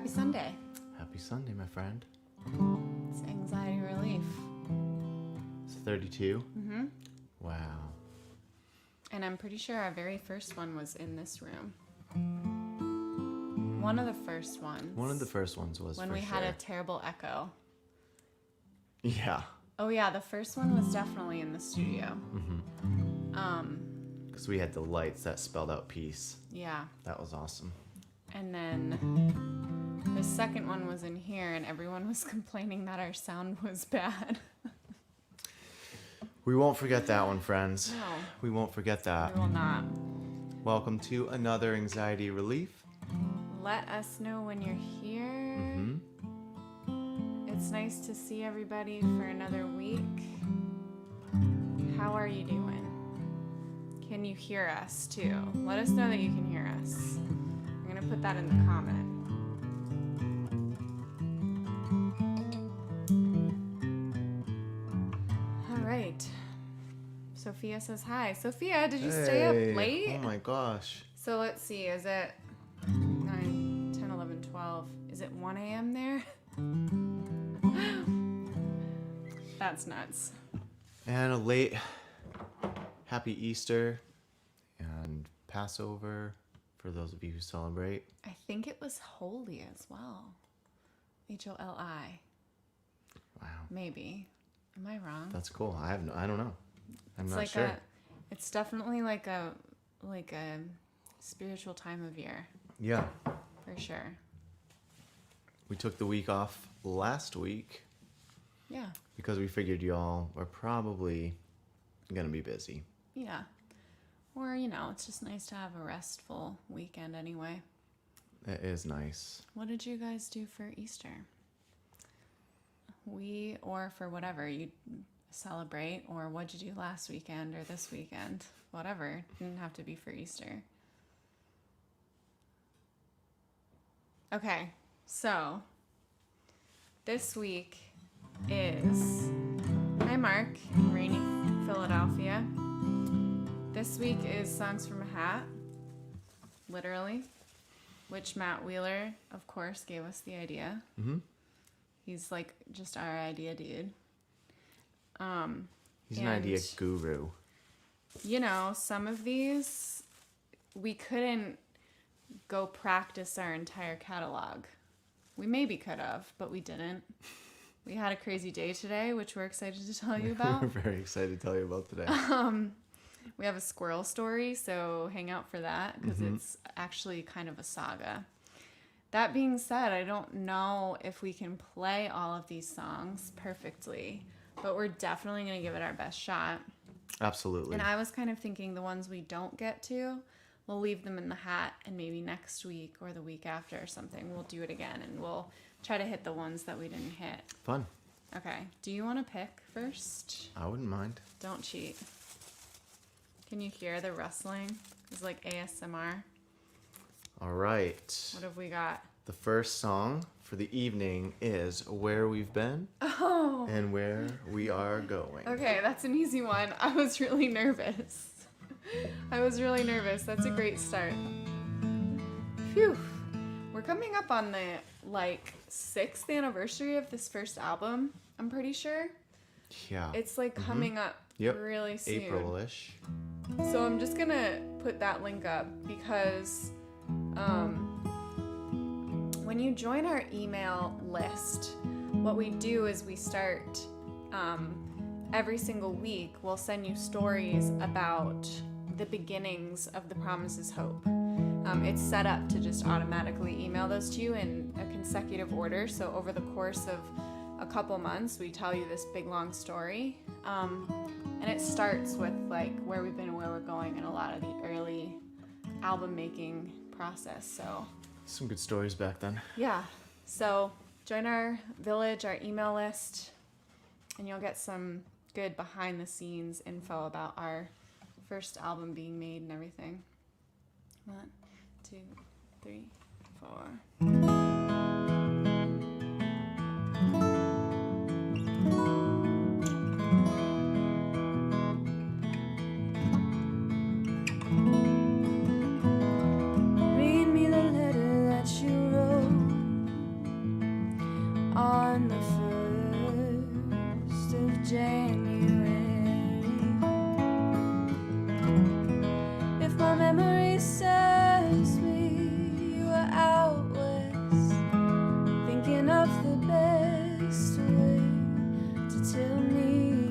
Happy Sunday. Happy Sunday, my friend. It's anxiety relief. It's 32? Mm-hmm. Wow. And I'm pretty sure our very first one was in this room. One of the first ones. One of the first ones was when for we sure. had a terrible echo. Yeah. Oh yeah, the first one was definitely in the studio. Because we had the lights that spelled out peace. Yeah. That was awesome. And then the second one was in here and everyone was complaining that our sound was bad. We won't forget that one, friends. No. We won't forget that. We will not. Welcome to another anxiety relief. Let us know when you're here. It's nice to see everybody for another week. How are you doing? Can you hear us too? Let us know that you can hear us. I'm gonna put that in the comment. All right. Sophia says hi. Sophia, did you stay up late? Oh my gosh. So let's see, is it 9, 10, 11, 12? Is it 1 a.m. there? That's nuts. And a late happy Easter and Passover for those of you who celebrate. I think it was holy as well. H-O-L-I. Wow. Maybe. Am I wrong? That's cool. I don't know. I'm not like sure. It's definitely like a spiritual time of year. Yeah. For sure. We took the week off last week. Yeah. Because we figured y'all were probably gonna be busy. Yeah. Or, it's just nice to have a restful weekend anyway. It is nice. What did you guys do for Easter? Or for whatever you celebrate, or what'd you do last weekend or this weekend? Whatever. It didn't have to be for Easter. Okay, so this week is, hi Mark, in rainy Philadelphia. This week is Songs from a Hat, literally, which Matt Wheeler, of course, gave us the idea. Mm-hmm. He's like just our idea dude. He's an idea guru. Some of these we couldn't go practice our entire catalog. We maybe could have, but we didn't. We had a crazy day today, which we're excited to tell you about. We're very excited to tell you about today. We have a squirrel story, so hang out for that because it's actually kind of a saga. That being said, I don't know if we can play all of these songs perfectly, but we're definitely going to give it our best shot. Absolutely. And I was kind of thinking the ones we don't get to, we'll leave them in the hat, and maybe next week or the week after or something, we'll do it again, and we'll try to hit the ones that we didn't hit. Fun. Okay. Do you want to pick first? I wouldn't mind. Don't cheat. Can you hear the rustling? It's like ASMR. All right. What have we got? The first song for the evening is Where We've Been and Where We Are Going. Okay, that's an easy one. I was really nervous. That's a great start. Phew. We're coming up on the 6th anniversary of this first album, I'm pretty sure. Yeah. It's coming up really soon. April-ish. So I'm just gonna put that link up because when you join our email list, what we do is we start every single week, we'll send you stories about the beginnings of The Promises Hope. It's set up to just automatically email those to you in a consecutive order. So over the course of a couple months, we tell you this big long story. And it starts with where we've been and where we're going in a lot of the early album making process. So Some good stories back then. yeah, so join our village, our email list, and you'll get some good behind the scenes info about our first album being made and everything. 1, 2, 3, 4. on the 1st of January. If my memory serves me, you were out west, thinking of the best way to tell me.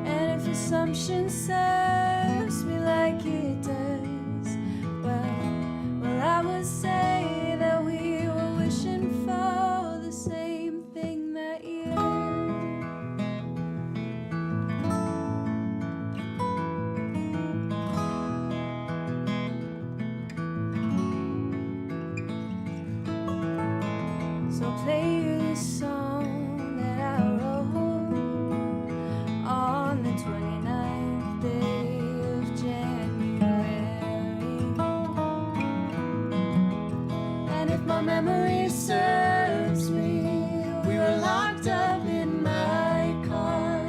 And if assumption serves me like it does, well, I would say that we were wishing for the same thing that year. So play you this song that I wrote on the 29th day of January. And if my memory serves me, we were locked up in my car,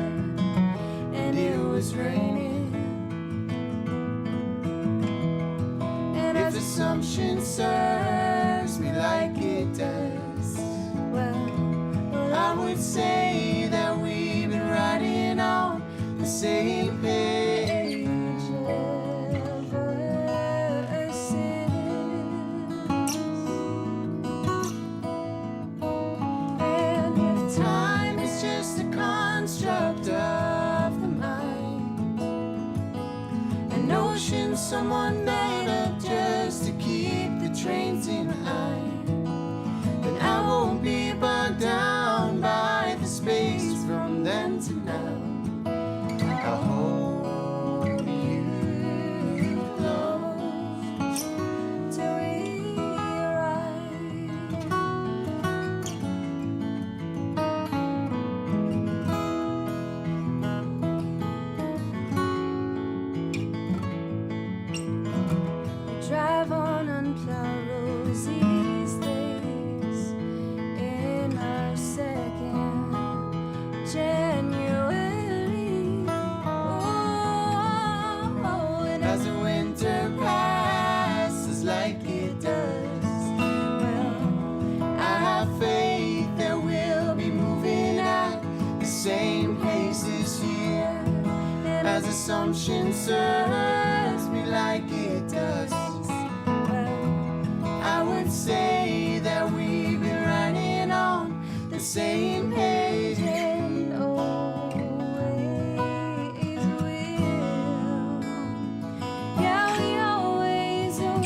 and it was raining. And if assumption serves me like it does, well, I would say that we've been writing on the same page ever since. And if time is just a construct of the mind, a notion someone made up just to keep the trains in line, then I won't be bogged down by the space from then to now. I'll hold you close till we arrive. We drive on unplowed roads these days in our second January. Oh, and as the winter passes like it does, well, I have faith that we'll be moving at the same pace this year. And as assumption serves me like it does, well, I would say that we've been writing on the same page and always will. Yeah, we always will.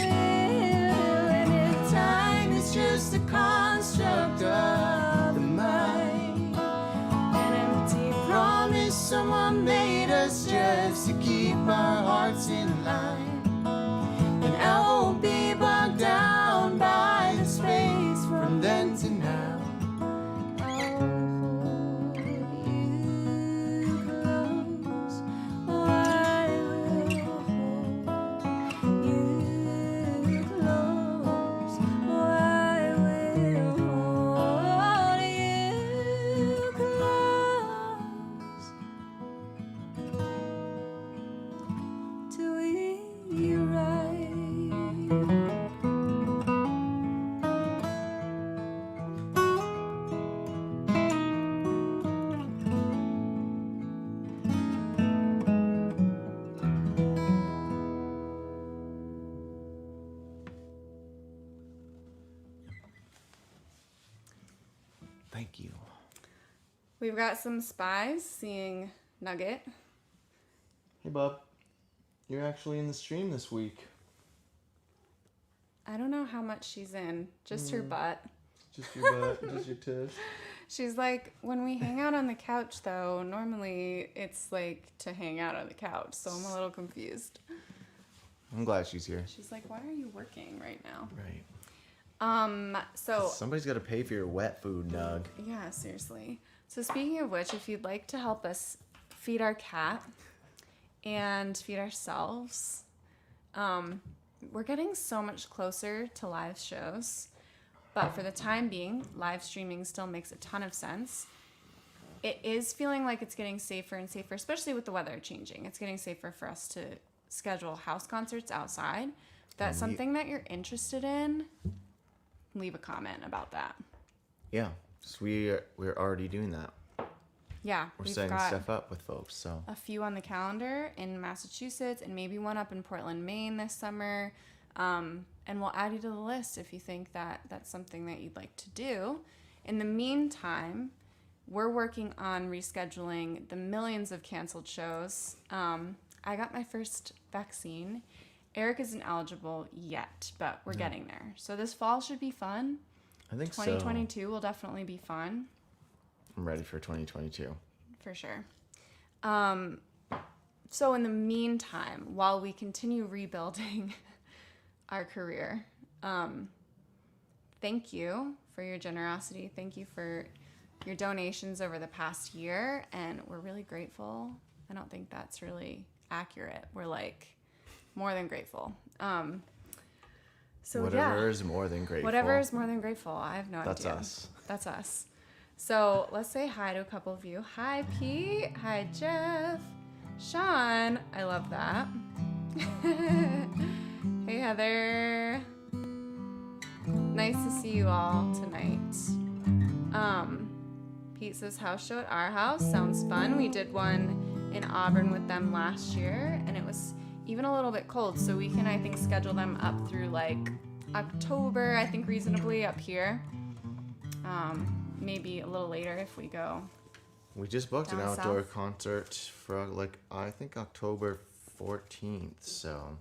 And if time is just a construct of the mind, an empty promise someone made us just to keep our hearts in line, and I won't be bogged down by the space from then to now. I'll hold you close. Oh, I will hold you close. Oh, I will hold you close till we arrive. Thank you. We've got some spies seeing Nugget. Hey, bub. You're actually in the stream this week. I don't know how much she's in, just her butt. Just your butt, just your tush. She's like, when we hang out on the couch, though, normally it's like to hang out on the couch, so I'm a little confused. I'm glad she's here. She's like, why are you working right now? Right. So Somebody's got to pay for your wet food, Nug. yeah, seriously. So speaking of which, if you'd like to help us feed our cat and feed ourselves, we're getting so much closer to live shows, but for the time being, live streaming still makes a ton of sense. It is feeling like it's getting safer and safer, especially with the weather changing. It's getting safer for us to schedule house concerts outside. If that's something that you're interested in, leave a comment about that. Yeah. So we're already doing that. Yeah, We're we've setting got stuff up with folks. So a few on the calendar in Massachusetts and maybe one up in Portland, Maine this summer. And we'll add you to the list if you think that that's something that you'd like to do. In the meantime, we're working on rescheduling the millions of canceled shows. I got my first vaccine. Eric isn't eligible yet, but we're getting there. So this fall should be fun. I think 2022 will definitely be fun. I'm ready for 2022. For sure. So in the meantime, while we continue rebuilding our career, thank you for your generosity. Thank you for your donations over the past year, and we're really grateful. I don't think that's really accurate. We're like more than grateful. So Whatever is more than grateful. Whatever is more than grateful. I have no idea. That's us. That's us. So let's say hi to a couple of you. Hi, Pete. Hi, Jeff. Sean. I love that. Hey, Heather. Nice to see you all tonight. Pete says house show at our house. Sounds fun. We did one in Auburn with them last year, and it was even a little bit cold, so we can, I think, schedule them up through like October, I think, reasonably up here. Maybe a little later if we go. We just booked an Down outdoor south? concert for like I think October 14th. So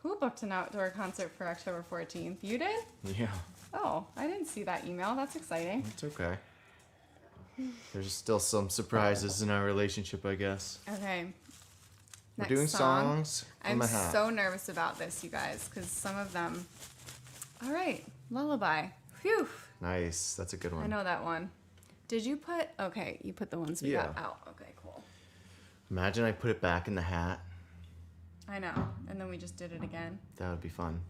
Who booked an outdoor concert for October 14th? You did? yeah, Oh, I didn't see that email. That's exciting. it's okay. There's still some surprises in our relationship, I guess. Okay. We're Next doing song. songs from I'm the hat. so nervous about this, you guys, because some of them. All right, Lullaby. Phew. Nice, that's a good one. I know that one. Did you put? Okay, you put the ones we got Yeah. out. Okay, cool. Imagine I put it back in the hat. I know, and then we just did it again. That would be fun.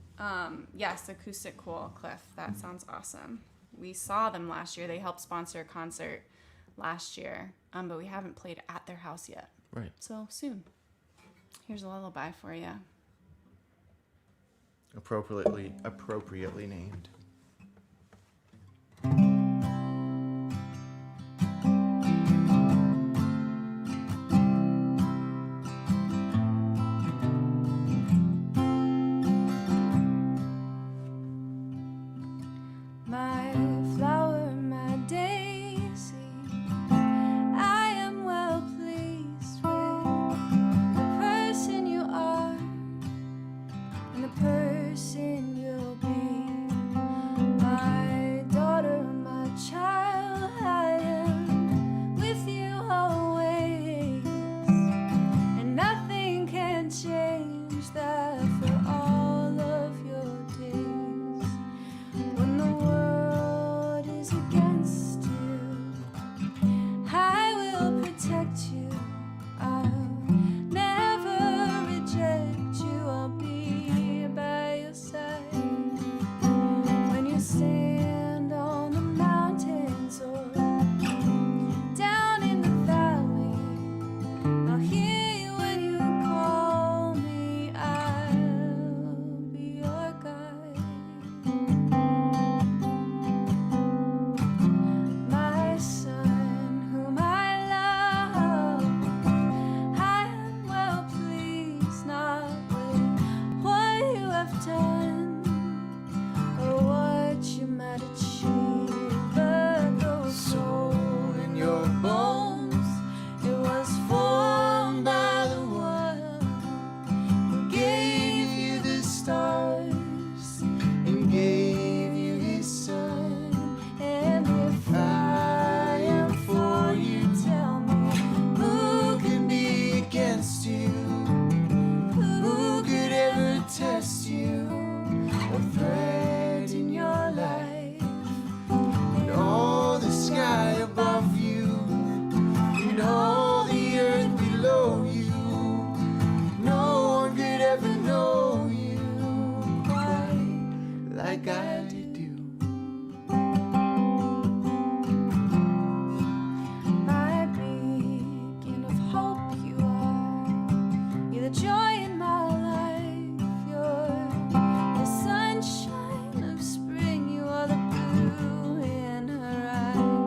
Yes, Acoustic Cool, Cliff. That sounds awesome. We saw them last year. They helped sponsor a concert last year, but we haven't played at their house yet. Right. So soon. Here's a lullaby for you. Appropriately named. My flower, my daisy, I am well pleased with the person you are and the person you'll be. My daughter, my child, I am with you always, and nothing can change that for all of your days. When the world is against you, I will protect you. I'll never reject you. I'll be by your side. When you stand on the mountains or down in the valley, I'll hear you when you call me. I'll be your guide. My son, whom I love, I am well pleased, not with what you have done or what you might achieve, but the soul in your bones, it was formed by the one who gave you the stars and gave you his son. And if I am for you, tell me, who can be against you? Who could ever test you? A thread in your life, and all the sky above you, and all the earth below you. No one could ever know you quite like I do. My beacon of hope you are. You're the joy in my life. You're the sunshine of spring. You are the blue in her eyes.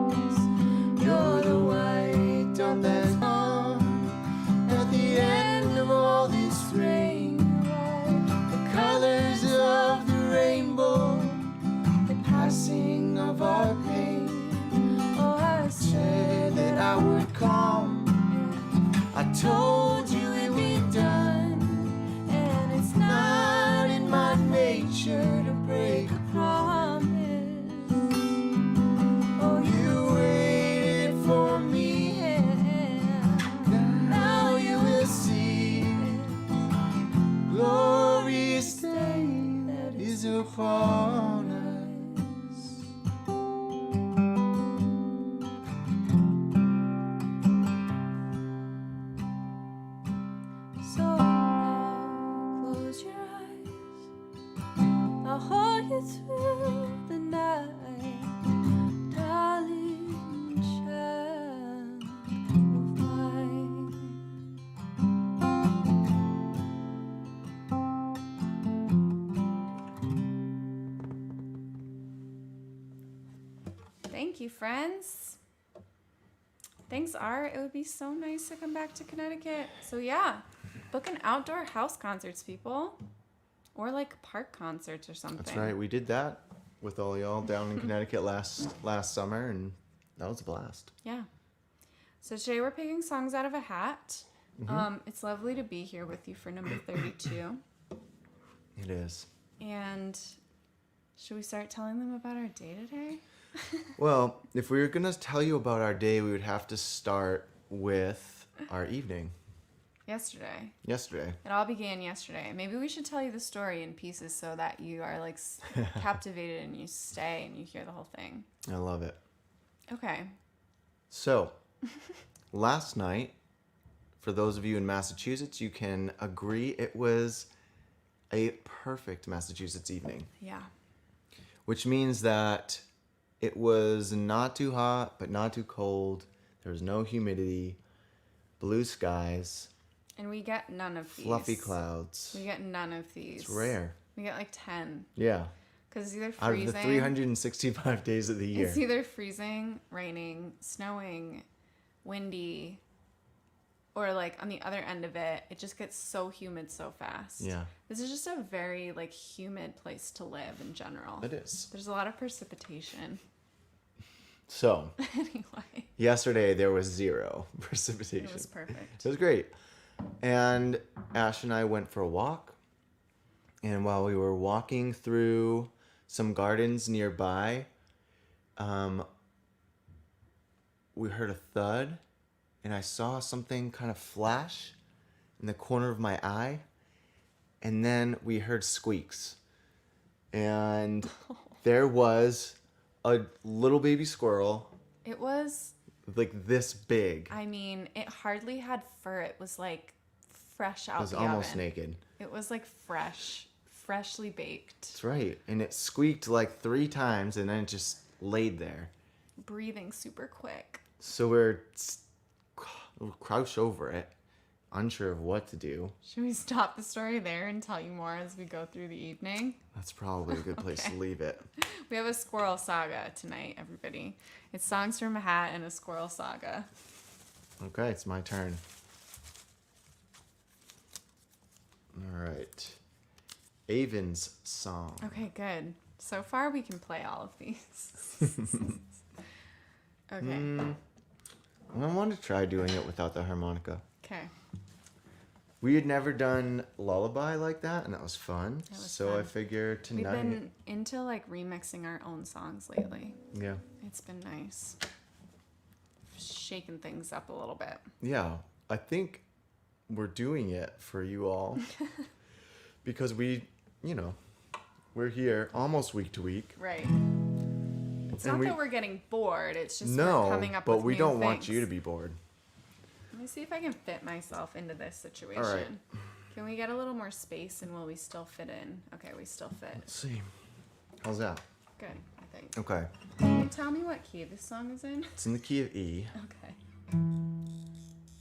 told you it'd be done, and it's not in my nature to break a promise. Oh, you waited for me, and now you will see glorious day that is upon us. So now close your eyes, I'll hold you through the night, darling, child of mine. Thank you, friends. Thanks, Art. It would be so nice to come back to Connecticut. So yeah, book an outdoor house concerts, people. Or like park concerts or something. That's right. We did that with all y'all down in Connecticut last summer, and that was a blast. Yeah. So today we're picking songs out of a hat. It's lovely to be here with you for number 32. It is. And should we start telling them about our day today? Well, if we were going to tell you about our day, we would have to start with our evening. Yesterday. Yesterday. It all began yesterday. Maybe we should tell you the story in pieces so that you are like captivated and you stay and you hear the whole thing. I love it. Okay. So, last night, for those of you in Massachusetts, you can agree it was a perfect Massachusetts evening. Yeah. Which means that it was not too hot, but not too cold. There was no humidity, blue skies, And we get none of these. fluffy clouds. We get none of these. It's rare. We get like 10. Yeah. Because it's either Out freezing. of the 365 days of the year. It's either freezing, raining, snowing, windy, or like on the other end of it, it just gets so humid so fast. Yeah. This is just a very like humid place to live in general. It is. There's a lot of precipitation. So, Anyway, yesterday there was 0 precipitation. it was perfect. It was great. And Ash and I went for a walk. And while we were walking through some gardens nearby, we heard a thud. And I saw something kind of flash in the corner of my eye. And then we heard squeaks. And there was a little baby squirrel, It was, like this big. I mean, it hardly had fur. It was like fresh out It was the almost oven. naked. It was like freshly baked, That's right. And it squeaked like 3 times and then it just laid there. breathing super quick. So we're crouched over it, unsure of what to do. Should we stop the story there and tell you more as we go through the evening? That's probably a good place to leave it. We have a squirrel saga tonight, everybody. It's songs from a hat and a squirrel saga. Okay, it's my turn. All right. Avon's song. Okay, good. So far, we can play all of these. Okay. I want to try doing it without the harmonica. Okay. We had never done lullaby like that, and that was fun. That was so I fun. figured We've tonight. been into like remixing our own songs lately. Yeah. It's been nice. Shaking things up a little bit. Yeah. I think we're doing it for you all because we, we're here almost week to week. Right. It's And not we- that we're getting bored. It's just No, we're coming up but with we new don't want things. you to be bored. Let me see if I can fit myself into this situation. All right. Can we get a little more space and will we still fit in? Okay, we still fit. Let's see. How's that? Good, I think. Okay. Can you tell me what key this song is in? It's in the key of E. Okay.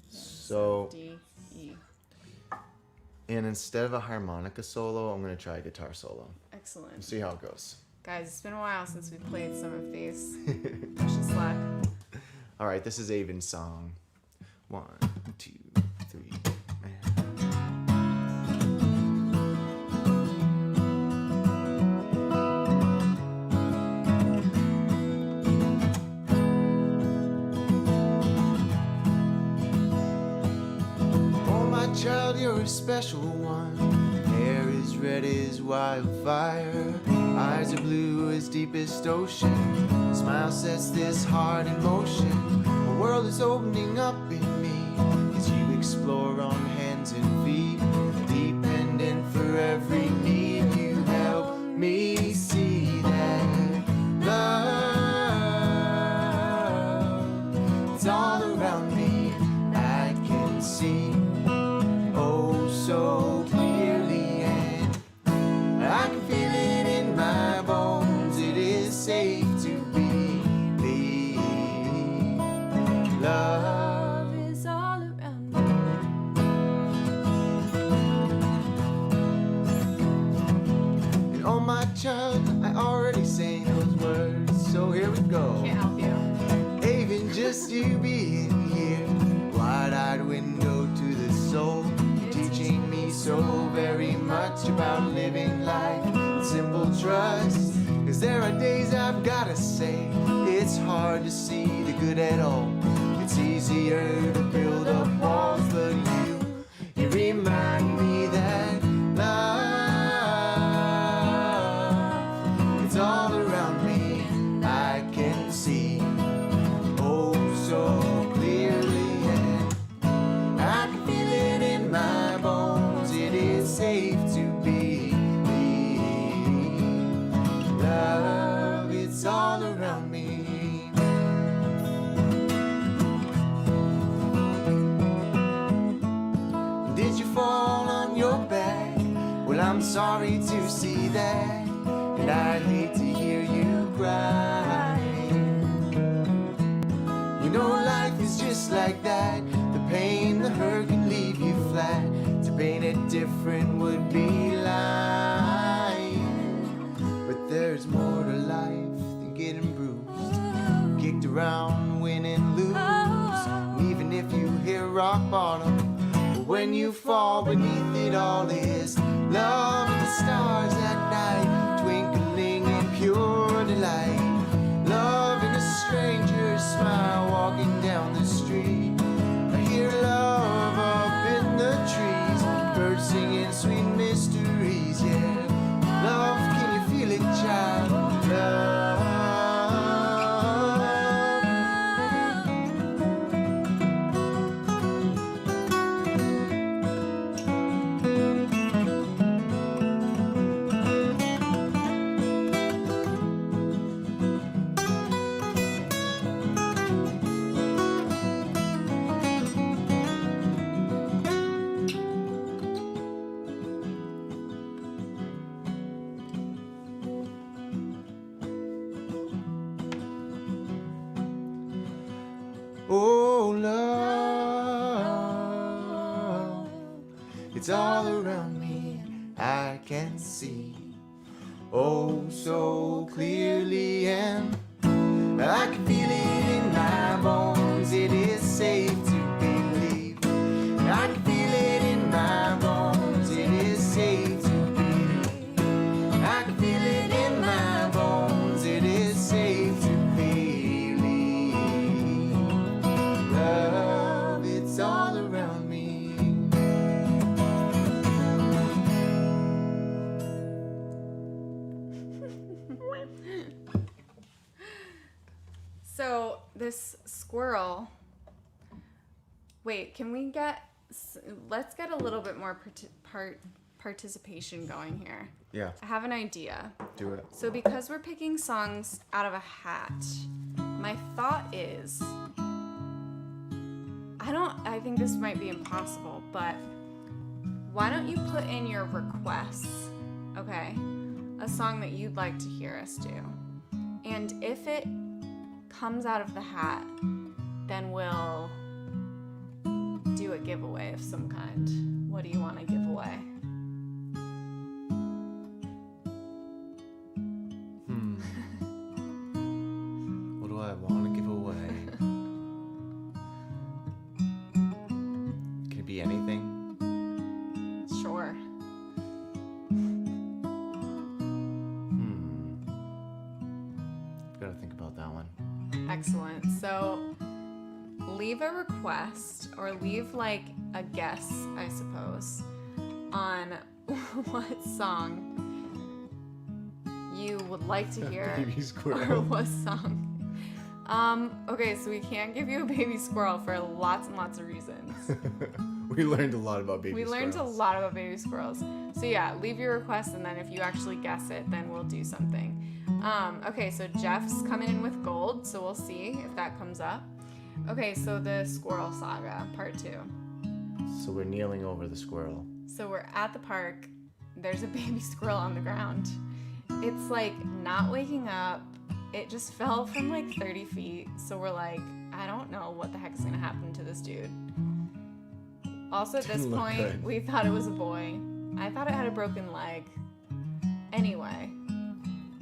So, D, E. and instead of a harmonica solo, I'm going to try a guitar solo. Excellent. We'll see how it goes. Guys, it's been a while since we played some of these. Push the slack. All right, this is Avon's song. 1, 2, 3. child, you're a special one. Hair is red as wildfire, eyes are blue as deepest ocean. Smile sets this heart in motion. The world is opening up in me as you explore on hands and feet, dependent for every need. You help me see that love, it's all around me. I can see oh so clearly, and I can feel it in my bones. It is safe to believe love is all around me. And oh my child, I already sang those words, so here we go. Can't help you. Even just you being here, wide-eyed window to the soul, teaching me so very much about living life in simple trust. Cause there are days I've gotta say, it's hard to see the good at all. It's easier to build up walls, but you remind me that love, it's all around me. I can see oh so clearly, and I can feel it in my bones. It is safe to believe love, it's all around me. Did you fall on your back? Well, I'm sorry to see that, and I'd hate to hear you cry. You know life is just like that. The pain, the hurt can leave you flat. To paint it different would be lying. But there's more to life than getting bruised, kicked around, win and lose. And even if you hit rock bottom, when you fall beneath it all is love and the stars at night, twinkling in pure delight. Love and a stranger's smile walking down the street. I hear love up in the trees, birds singing sweet mysteries, yeah. Love, can you feel it, child? Love. Oh, love, it's all around me. I can see oh so clearly, and I can feel it in my bones. It is safe to believe. I can feel it in my bones. It is safe to believe. I can feel it in my bones. It is safe to believe. Love, it's all around me. So this squirrel. Wait, can we get? Let's get a little bit more participation going here. Yeah, I have an idea. do it. So because we're picking songs out of a hat, my thought is, I think this might be impossible, but why don't you put in your requests, okay? A song that you'd like to hear us do. And if it comes out of the hat, then we'll do a giveaway of some kind. What do you want to give away? What do I want to give away? Can it be anything? Sure. I've got to think about that one. Excellent. So leave a request or leave like a guess, I suppose, on what song you would like to hear. Baby Or squirrel. what song. Okay, so we can't give you a baby squirrel for lots and lots of reasons. We learned a lot about baby We squirrels. learned a lot about baby squirrels. So yeah, leave your request, and then if you actually guess it, then we'll do something. Okay, so Jeff's coming in with gold, so we'll see if that comes up. Okay, so the squirrel saga, part 2. So we're kneeling over the squirrel. So we're at the park. There's a baby squirrel on the ground. It's like not waking up. It just fell from like 30 feet. So we're like, I don't know what the heck is gonna happen to this dude. Also, at this Didn't look point, good. we thought it was a boy. I thought it had a broken leg. Anyway,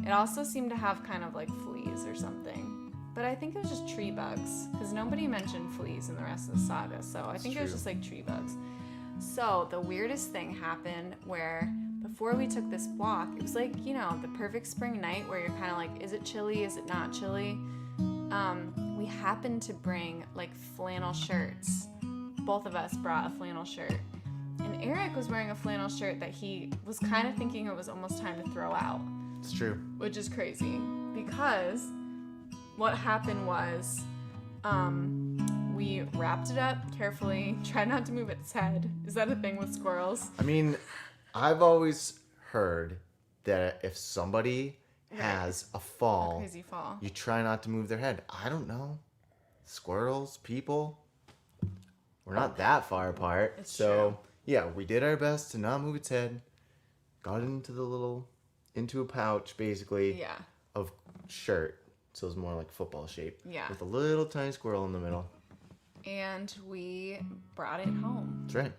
it also seemed to have kind of like fleas or something. But I think it was just tree bugs, because nobody mentioned fleas in the rest of the saga. So I think it was true. just like tree bugs. So the weirdest thing happened where before we took this walk, it was like, you know, the perfect spring night where you're kind of like, is it chilly? Is it not chilly? We happened to bring like flannel shirts. Both of us brought a flannel shirt. And Eric was wearing a flannel shirt that he was kind of thinking it was almost time to throw out, It's true. which is crazy because what happened was we wrapped it up carefully, tried not to move its head. Is that a thing with squirrels? I mean, I've always heard that if somebody has a fall, Crazy fall. you try not to move their head. I don't know. Squirrels, people, we're not that far apart. It's so, true. yeah, we did our best to not move its head. Got it into a pouch, basically, Yeah. of shirt. So it was more like football shape. Yeah. With a little tiny squirrel in the middle. And we brought it home. That's right.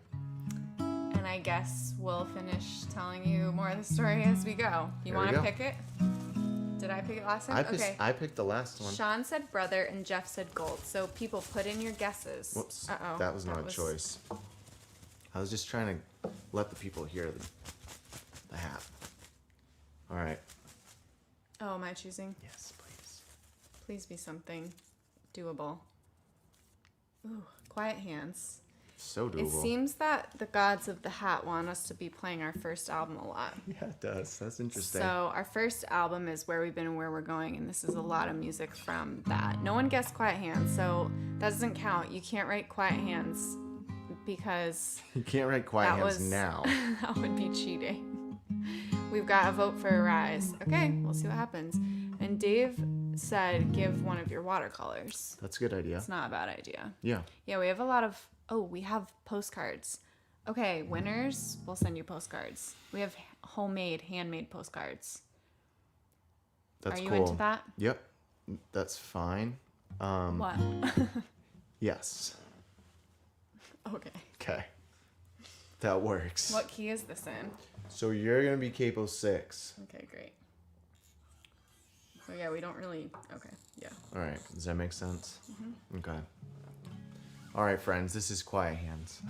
And I guess we'll finish telling you more of the story as we go. You There we want to go. pick it? Did I pick it last time? Okay. I picked the last one. Sean said brother and Jeff said gold. So people put in your guesses. Whoops. Uh-oh. That was not a choice. I was just trying to let the people hear the hat. All right. Oh, am I choosing? Yes, please. Please be something doable. Ooh, quiet hands. So It doable. seems that the gods of the hat want us to be playing our first album a lot. Yeah, it does. That's interesting. So our first album is Where We've Been and Where We're Going, and this is a lot of music from that. No one guessed Quiet Hands, so that doesn't count. You can't write Quiet Hands because You can't write quiet that hands was now. that would be cheating. We've got a vote for a rise. Okay, we'll see what happens. And Dave said give one of your watercolors. That's a good idea. It's not a bad idea. Yeah. Yeah, we have a lot of. Oh, we have postcards. Okay, winners, we'll send you postcards. We have handmade postcards. That's Are you cool. into that? Yep. That's fine. What? Yes. Okay. Okay. That works. What key is this in? So you're going to be capo 6. Okay, great. So yeah, we don't really. Okay, yeah. All right. Does that make sense? Okay. All right, friends. This is Quiet Hands.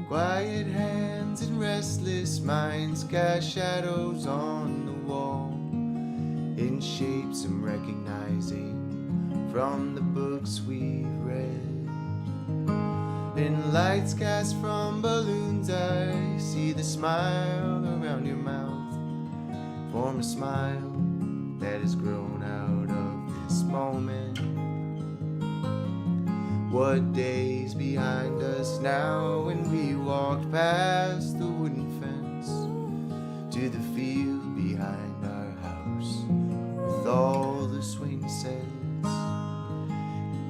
Quiet hands and restless minds cast shadows on the wall in shapes I'm recognizing from the books we've read. In lights cast from balloons, I see the smile around your mouth. Form a smile that has grown out of this moment. What days behind us now when we walked past the wooden fence to the field behind our house with all the swing sets.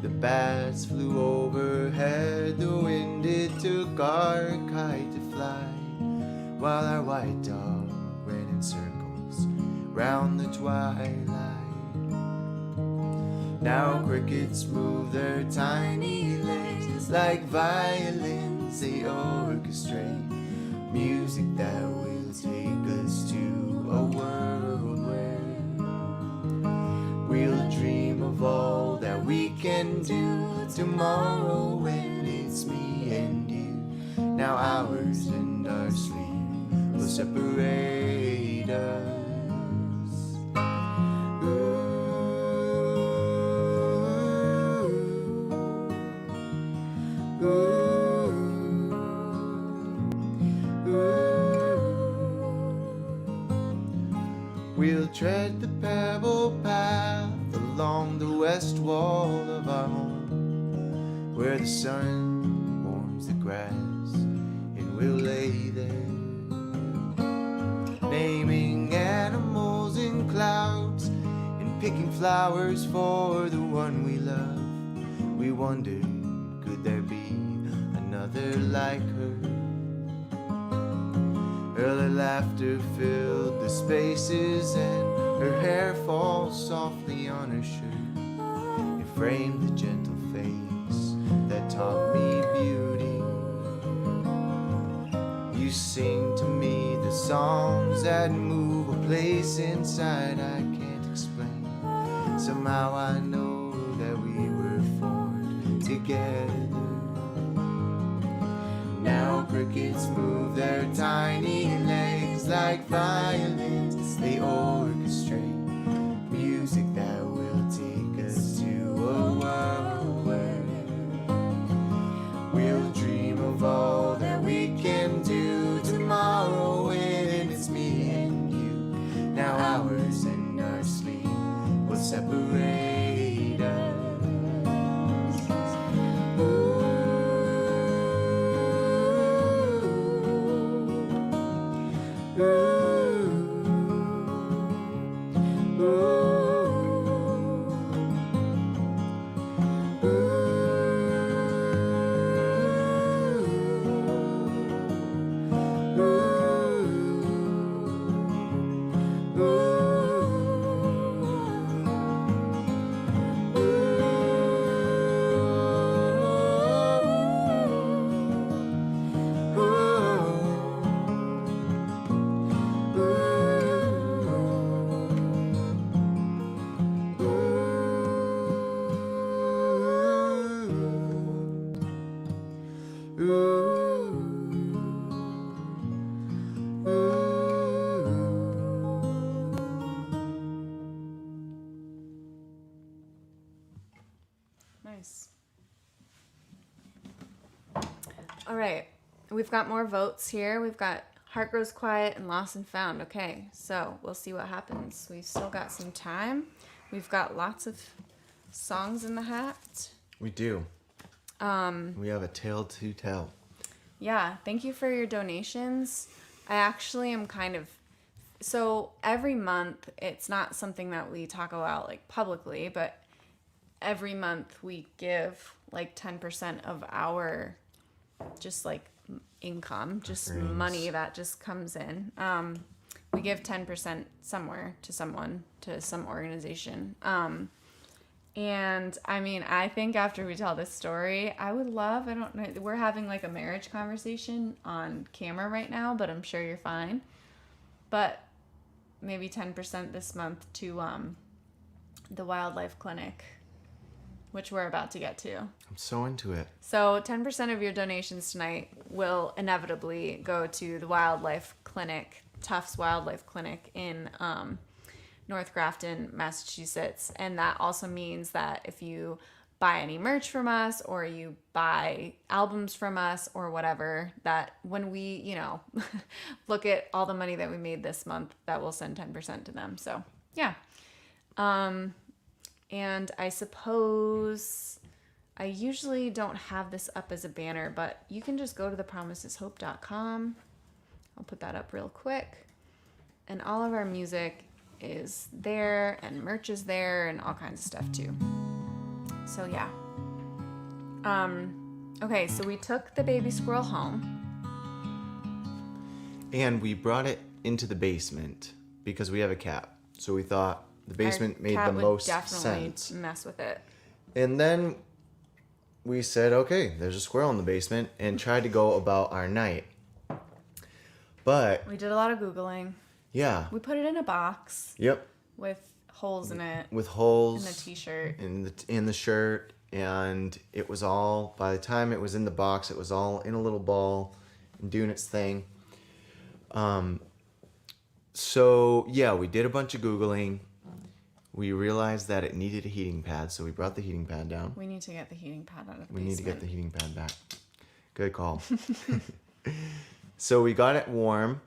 The bats flew overhead, the wind it took our kite to fly, while our white dog round the twilight. Now crickets move their tiny legs like violins, they orchestrate music that will take us to a world where we'll dream of all that we can do tomorrow when it's me and you. Now ours and our sleep will separate us. We'll tread the pebble path along the west wall of our home, where the sun warms the grass, and we'll lay there, naming animals in clouds and picking flowers for the one we love. We wondered, could there be another like her? Early laughter filled the spaces, and her hair falls softly on her shirt. It framed the gentle face that taught me beauty. You sing to me the songs that move a place inside I can't explain. Somehow I know that we were formed together. Now crickets move their tiny legs like violins, they orchestrate music that will take us to a world where we'll dream of all that we can do tomorrow when it's me and you. Now ours and our sleep will separate us. Nice. All right. We've got more votes here. We've got Heart Grows Quiet and Lost and Found. Okay, so we'll see what happens. We've still got some time. We've got lots of songs in the hat. We do. We have a tale to tell. Yeah, thank you for your donations. I actually am so every month, it's not something that we talk about like publicly, but every month we give like 10% of our just like income, just money that just comes in. We give 10% somewhere to someone, to some organization. And I mean, I think after we tell this story, I don't know, we're having like a marriage conversation on camera right now, but I'm sure you're fine. But maybe 10% this month to the wildlife clinic, which we're about to get to. I'm so into it. So 10% of your donations tonight will inevitably go to the wildlife clinic, Tufts Wildlife Clinic in North Grafton, Massachusetts. And that also means that if you buy any merch from us or you buy albums from us or whatever, that when we, look at all the money that we made this month, that will send 10% to them. So, yeah. And I suppose I usually don't have this up as a banner, but you can just go to thepromiseshope.com. I'll put that up real quick. And all of our music is there and merch is there and all kinds of stuff too. So yeah. Okay, so we took the baby squirrel home. And we brought it into the basement because we have a cat. So we thought the basement Our made cat the would most definitely sense. mess with it. And then we said, okay, there's a squirrel in the basement, and tried to go about our night. But We did a lot of Googling. yeah, We put it in a box yep, with holes in it with holes in the t-shirt. in the shirt, and it was all, by the time it was in the box, it was all in a little ball and doing its thing. So yeah, we did a bunch of Googling. We realized that it needed a heating pad, so we brought the heating pad down. We need to get the heating pad out of the We basement. need to get the heating pad back. Good call. So we got it warm,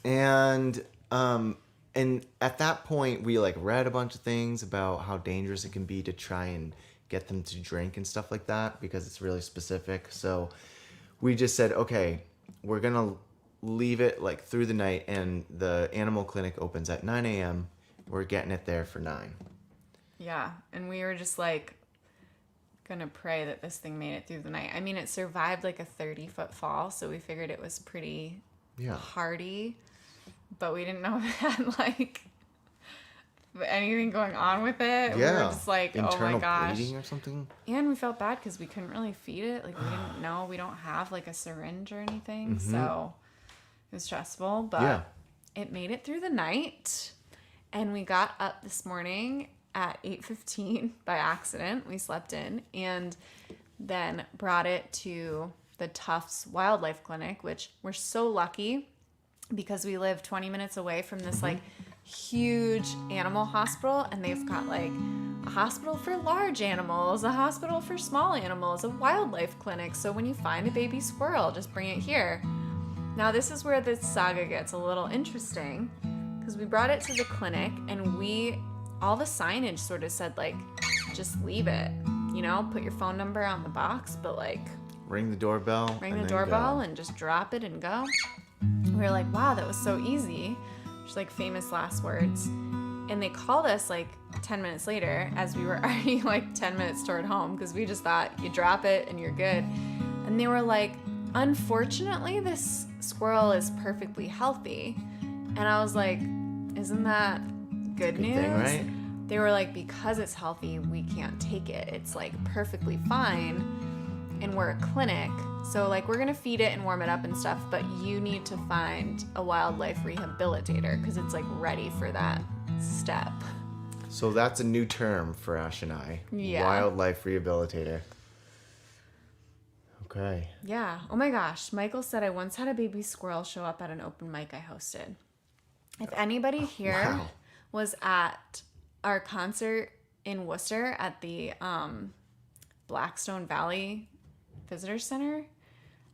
and at that point we like read a bunch of things about how dangerous it can be to try and get them to drink and stuff like that, because it's really specific. So we just said, okay, we're gonna leave it like through the night, and the animal clinic opens at 9 a.m. We're getting it there for 9. Yeah, and we were just like gonna pray that this thing made it through the night. I mean, it survived like a 30-foot fall, so we figured it was pretty hardy, but we didn't know if it had like anything going on with it. We were just like, oh my gosh. Bleeding or something. And we felt bad because we couldn't really feed it. Like, we didn't know. We don't have like a syringe or anything, so it was stressful. But it made it through the night, and we got up this morning at 8:15 by accident. We slept in and then brought it to the Tufts Wildlife Clinic, which we're so lucky because we live 20 minutes away from this like huge animal hospital, and they've got like a hospital for large animals, a hospital for small animals, a wildlife clinic. So when you find a baby squirrel, just bring it here. Now this is where the saga gets a little interesting, because we brought it to the clinic, and all the signage sort of said like, just leave it, you know, put your phone number on the box, but like Ring the doorbell. and just drop it and go. We were like, wow, that was so easy. Just like famous last words. And they called us like 10 minutes later, as we were already like 10 minutes toward home, because we just thought you drop it and you're good. And they were like, unfortunately, this squirrel is perfectly healthy. And I was like, isn't that good news? Thing, right? They were like, because it's healthy, we can't take it. It's like perfectly fine. And we're a clinic, so like we're gonna feed it and warm it up and stuff, but you need to find a wildlife rehabilitator because it's like ready for that step. So that's a new term for Ash and I. Yeah. Wildlife rehabilitator. Okay. Yeah. Oh my gosh. Michael said I once had a baby squirrel show up at an open mic I hosted. If anybody here was at our concert in Worcester at the Blackstone Valley Visitor Center,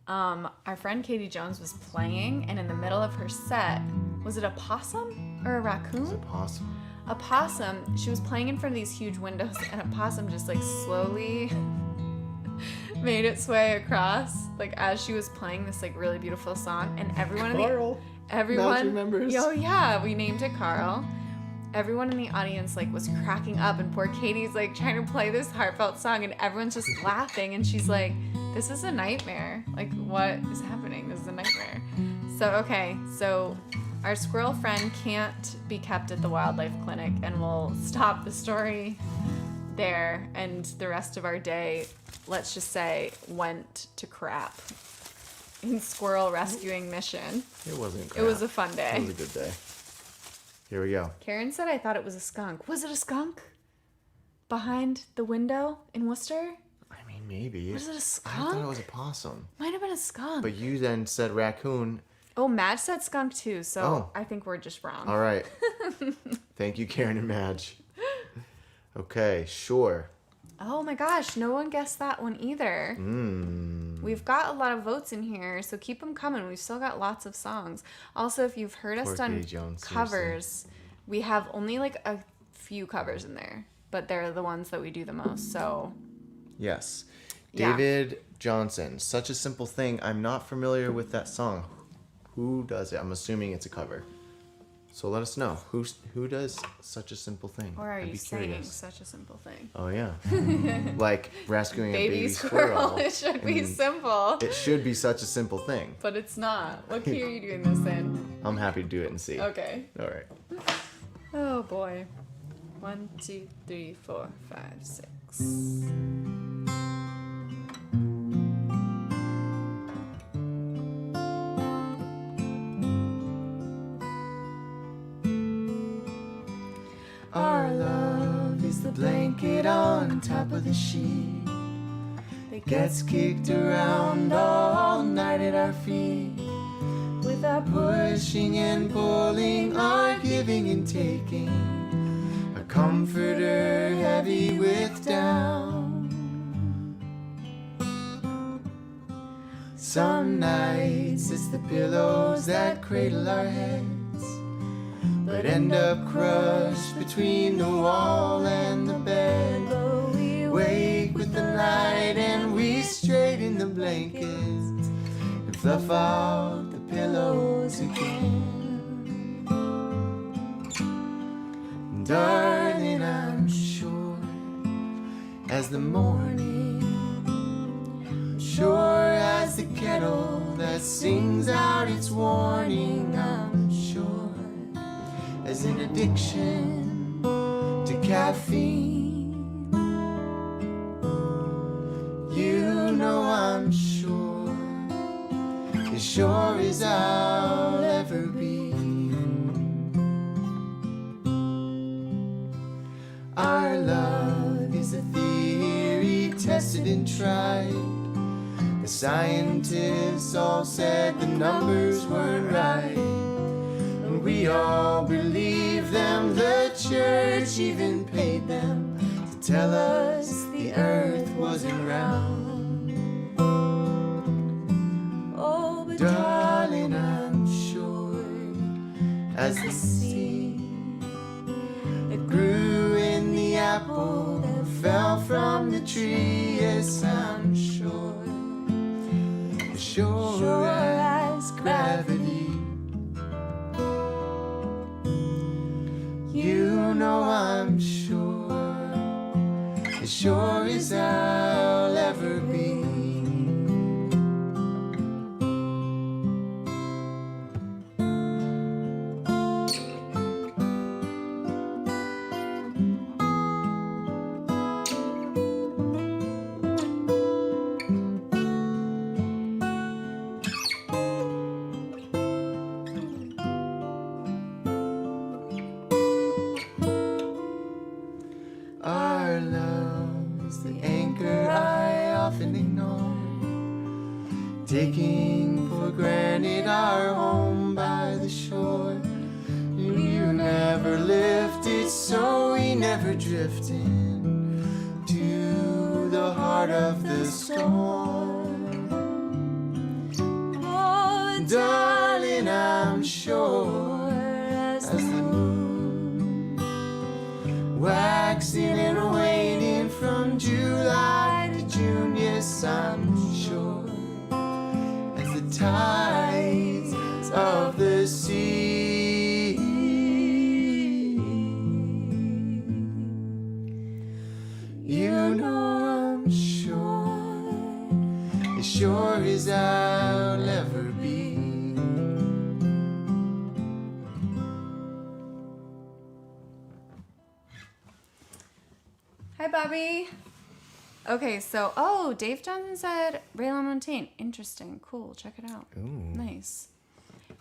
our friend Katie Jones was playing, and in the middle of her set, was it a possum or a raccoon? Is it possum? A possum. She was playing in front of these huge windows, and a possum just like slowly made its way across, like as she was playing this like really beautiful song, and everyone remembers. Oh yeah, we named it Carl. Everyone in the audience like was cracking up, and poor Katie's like trying to play this heartfelt song, and everyone's just laughing, and she's like, this is a nightmare. Like, what is happening? This is a nightmare. So our squirrel friend can't be kept at the wildlife clinic, and we'll stop the story there, and the rest of our day, let's just say, went to crap in squirrel rescuing mission. It wasn't crap. It was a fun day. It was a good day. Here we go. Karen said I thought it was a skunk. Was it a skunk? Behind the window in Worcester? I mean, maybe. Was it a I skunk? thought it was a possum. Might have been a skunk. But you then said raccoon. Oh, Madge said skunk too, so Oh. I think we're just wrong. All right. Thank you, Karen and Madge. Okay, sure. Oh my gosh, no one guessed that one either. We've got a lot of votes in here, so keep them coming. We've still got lots of songs. Also, if you've heard us Poor done Katie Jones, covers, we have only like a few covers in there, but they're the ones that we do the most, so... Yes. Yeah. David Johnson. Such a simple thing. I'm not familiar with that song. Who does it? I'm assuming it's a cover. So let us know. Who does Such a Simple Thing? Or are I'd you be saying curious. such a simple thing? Oh, yeah. Like rescuing a Baby baby squirrel, squirrel. it should be and simple. It should be such a simple thing. But it's not. What key are you doing this in? I'm happy to do it and see. Okay. All right. Oh boy. 1, 2, 3, 4, 5, 6. Our love is the blanket on top of the sheet that gets kicked around all night at our feet. With our pushing and pulling, our giving and taking, a comforter heavy with down. Some nights it's the pillows that cradle our heads, but end up crushed between the wall and the bed. But we wake with the light and we straighten the blankets and fluff out the pillows again. Darling, I'm sure as the morning, sure as the kettle that sings out its warning, I'm sure as an addiction to caffeine. You know I'm sure, as sure as I'll ever be. Our love is a theory tested and tried. The scientists all said the numbers weren't right, and we all believe them. The church even paid them to tell us the earth wasn't round. Oh, but darling, I'm sure as the seed that grew in the apple that fell from the tree, yes, I'm sure, as sure as gravity. You know I'm sure, as sure as I'll ever be. Our love is the anchor I often ignore, taking for granted our home by the shore. You never lifted, so we never drifted to the heart of the storm. Oh, darling, I'm sure as the moon, waxing and waning from July to June, yes, I'm sure as the tides of the sea. You know I'm sure as I'll ever be. Hi, Bobby. Okay, so, Dave Johnson said Ray LaMontagne. Interesting. Cool. Check it out. Ooh. Nice.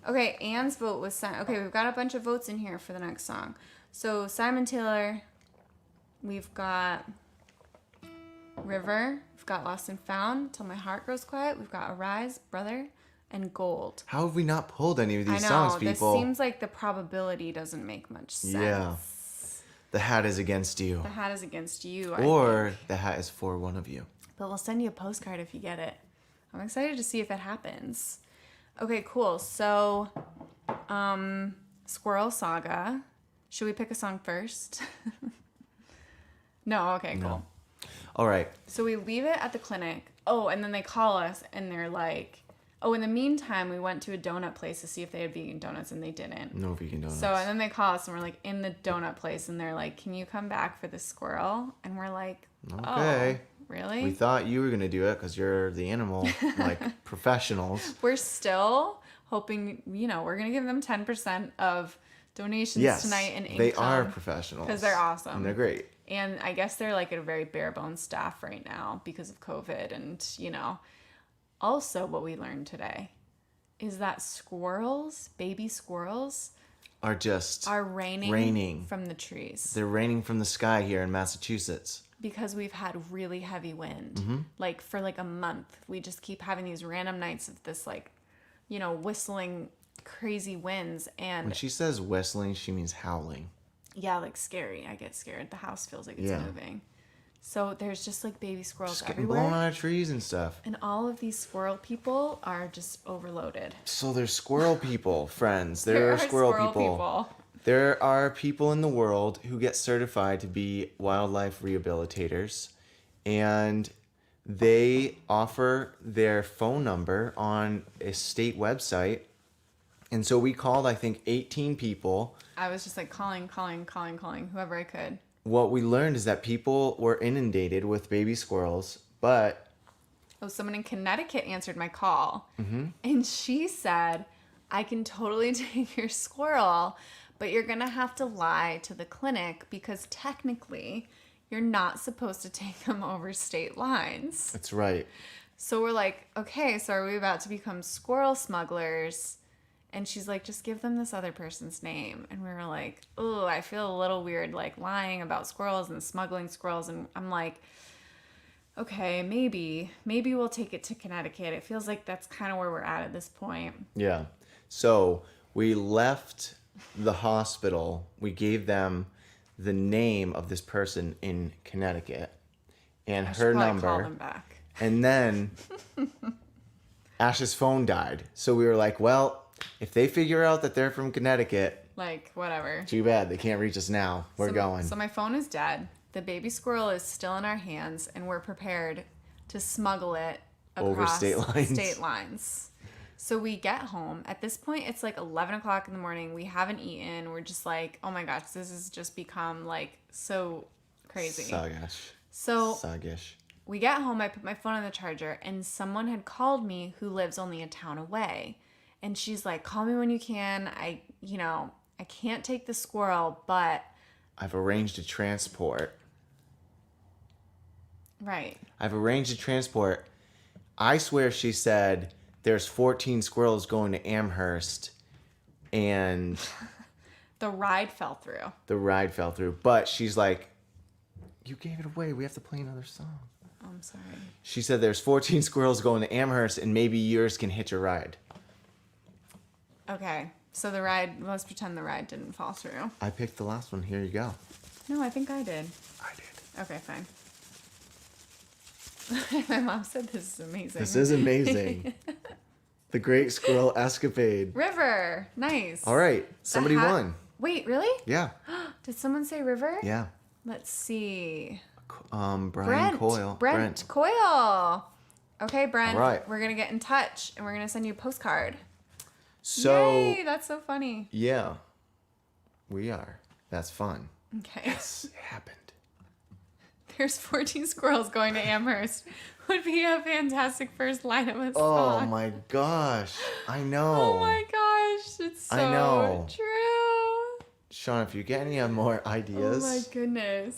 Okay, Anne's vote was sent. Okay, we've got a bunch of votes in here for the next song. So, Simon Taylor, we've got River, we've got Lost and Found, Till My Heart Grows Quiet, we've got Arise, Brother, and Gold. How have we not pulled any of these I know, songs, people? this seems like the probability doesn't make much sense. Yeah. The hat is against you. The hat is against you. Or I think. the hat is for one of you. But we'll send you a postcard if you get it. I'm excited to see if it happens. Okay, cool. So, Squirrel Saga. Should we pick a song first? No, okay, cool. No. All right. So we leave it at the clinic. Oh, and then they call us and they're like, oh, in the meantime, we went to a donut place to see if they had vegan donuts, and they didn't. No vegan donuts. So, and then they call us and we're like in the donut place and they're like, can you come back for the squirrel? And we're like, Okay. Oh, really? We thought you were going to do it because you're the animal, professionals. We're still hoping, we're going to give them 10% of donations Yes, tonight and income. they are professionals. Because they're awesome. And they're great. And I guess they're like at a very bare bones staff right now because of COVID. And, you know, also what we learned today is that squirrels, baby squirrels, are raining from the trees. They're raining from the sky here in Massachusetts. Because we've had really heavy wind. Like for like a month, we just keep having these random nights of this like, you know, whistling crazy winds. And When she says whistling, she means howling. yeah, like scary. I get scared. The house feels like it's Yeah. moving. So there's just like baby squirrels Just getting everywhere. blown out of trees and stuff. And all of these squirrel people are just overloaded. So there's squirrel people, friends. There are squirrel people. There are people in the world who get certified to be wildlife rehabilitators, and they offer their phone number on a state website. And so we called, I think, 18 people. I was just like calling, whoever I could. What we learned is that people were inundated with baby squirrels, but Oh, someone in Connecticut answered my call. And she said, I can totally take your squirrel, but you're going to have to lie to the clinic because technically you're not supposed to take them over state lines. that's right. So we're like, okay, so are we about to become squirrel smugglers? And she's like, just give them this other person's name. And we were like, oh, I feel a little weird, like lying about squirrels and smuggling squirrels. And I'm like, okay, maybe we'll take it to Connecticut. It feels like that's kind of where we're at this point. Yeah. So we left the hospital. We gave them the name of this person in Connecticut and I should her probably number. call them back. And then Ash's phone died. So we were like, well, if they figure out that they're from Connecticut, Like, whatever. too bad. They can't reach us now. We're going. So my phone is dead. The baby squirrel is still in our hands, and we're prepared to smuggle it Over across state lines. So we get home. At this point, it's like 11 o'clock in the morning. We haven't eaten. We're just like, oh my gosh, this has just become like so crazy. Suggish. We get home. I put my phone on the charger, and someone had called me who lives only a town away. And she's like, call me when you can. I can't take the squirrel, but... I've arranged a transport. Right. I swear she said there's 14 squirrels going to Amherst and The ride fell through. the ride fell through. But she's like, you gave it away. We have to play another song. I'm sorry. She said there's 14 squirrels going to Amherst and maybe yours can hitch a ride. Okay. So let's pretend the ride didn't fall through. I picked the last one. Here you go. No, I think I did. I did. Okay, fine. My mom said this is amazing. This is amazing. The Great Squirrel Escapade. River. Nice. All right. Somebody won. Wait, really? Yeah. Did someone say River? Yeah. Let's see. Brian Coyle. Brent Coyle. Okay, Brent. All right. We're going to get in touch and we're going to send you a postcard. So, Yay, that's so funny. yeah. We are. That's fun. Okay. Yes, it happened. There's 14 squirrels going to Amherst. Would be a fantastic first line of a Oh song. my gosh. I know. Oh my gosh. It's so I know. true. Sean, if you get any more ideas Oh my goodness.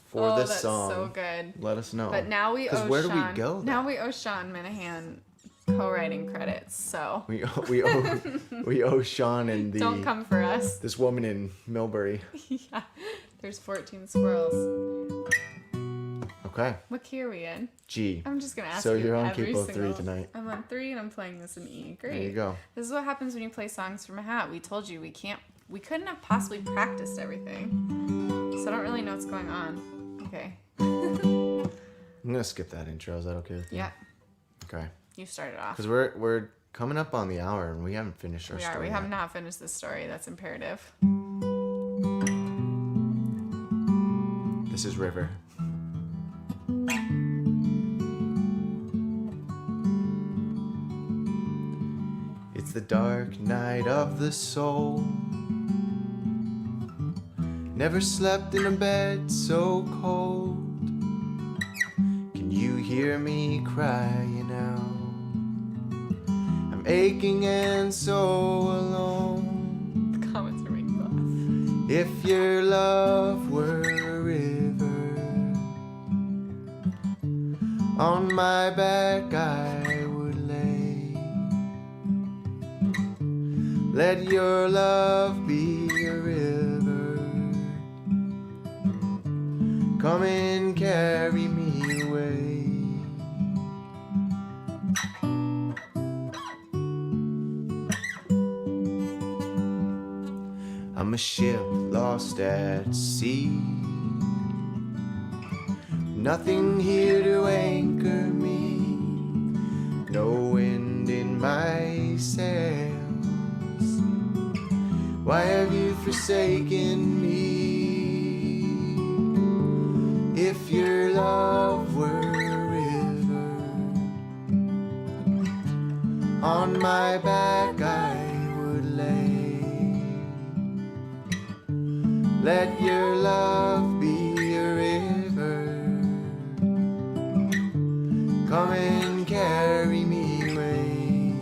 for this that's song, so good. let us know. But now we owe where do Sean. we go? Now then? we owe Sean Minahan co-writing credits. So we owe Sean and don't come for us. this woman in Millbury. Yeah. There's 14 squirrels. Okay. What key are we in? G. I'm just gonna ask So you you're on every capo single... 3 tonight. I'm on 3 and I'm playing this in E. Great. There you go. This is what happens when you play songs from a hat. We told you we couldn't have possibly practiced everything. So I don't really know what's going on. Okay. I'm gonna skip that intro. Is that okay with you? Yeah. Okay. You started off. Because we're coming up on the hour and we haven't finished our story. We yet. have not finished this story. That's imperative. This is River. It's the dark night of the soul. Never slept in a bed so cold. Can you hear me crying out? I'm aching and so alone. The comments are making If your love were a river, on my back I would lay. Let your love be a river, come and carry me away. I'm a ship lost at sea, nothing here to anchor me, no wind in my sails. Why have you forsaken me? If your love were a river, on my back I would lay. Let your love be a river, come and carry me away,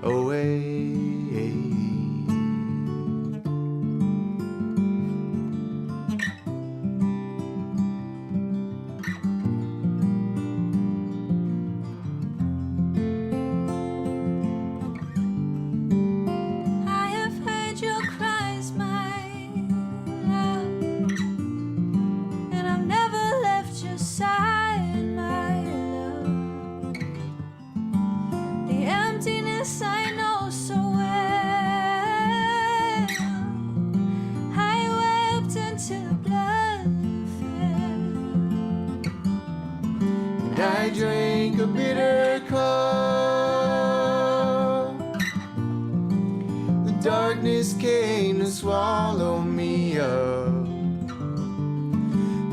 away. I have heard your cries, my love, and I've never left your side, my love. The emptiness I know so well. I wept until the blood fell, And I drank a bitter cup. The darkness came to swallow me up,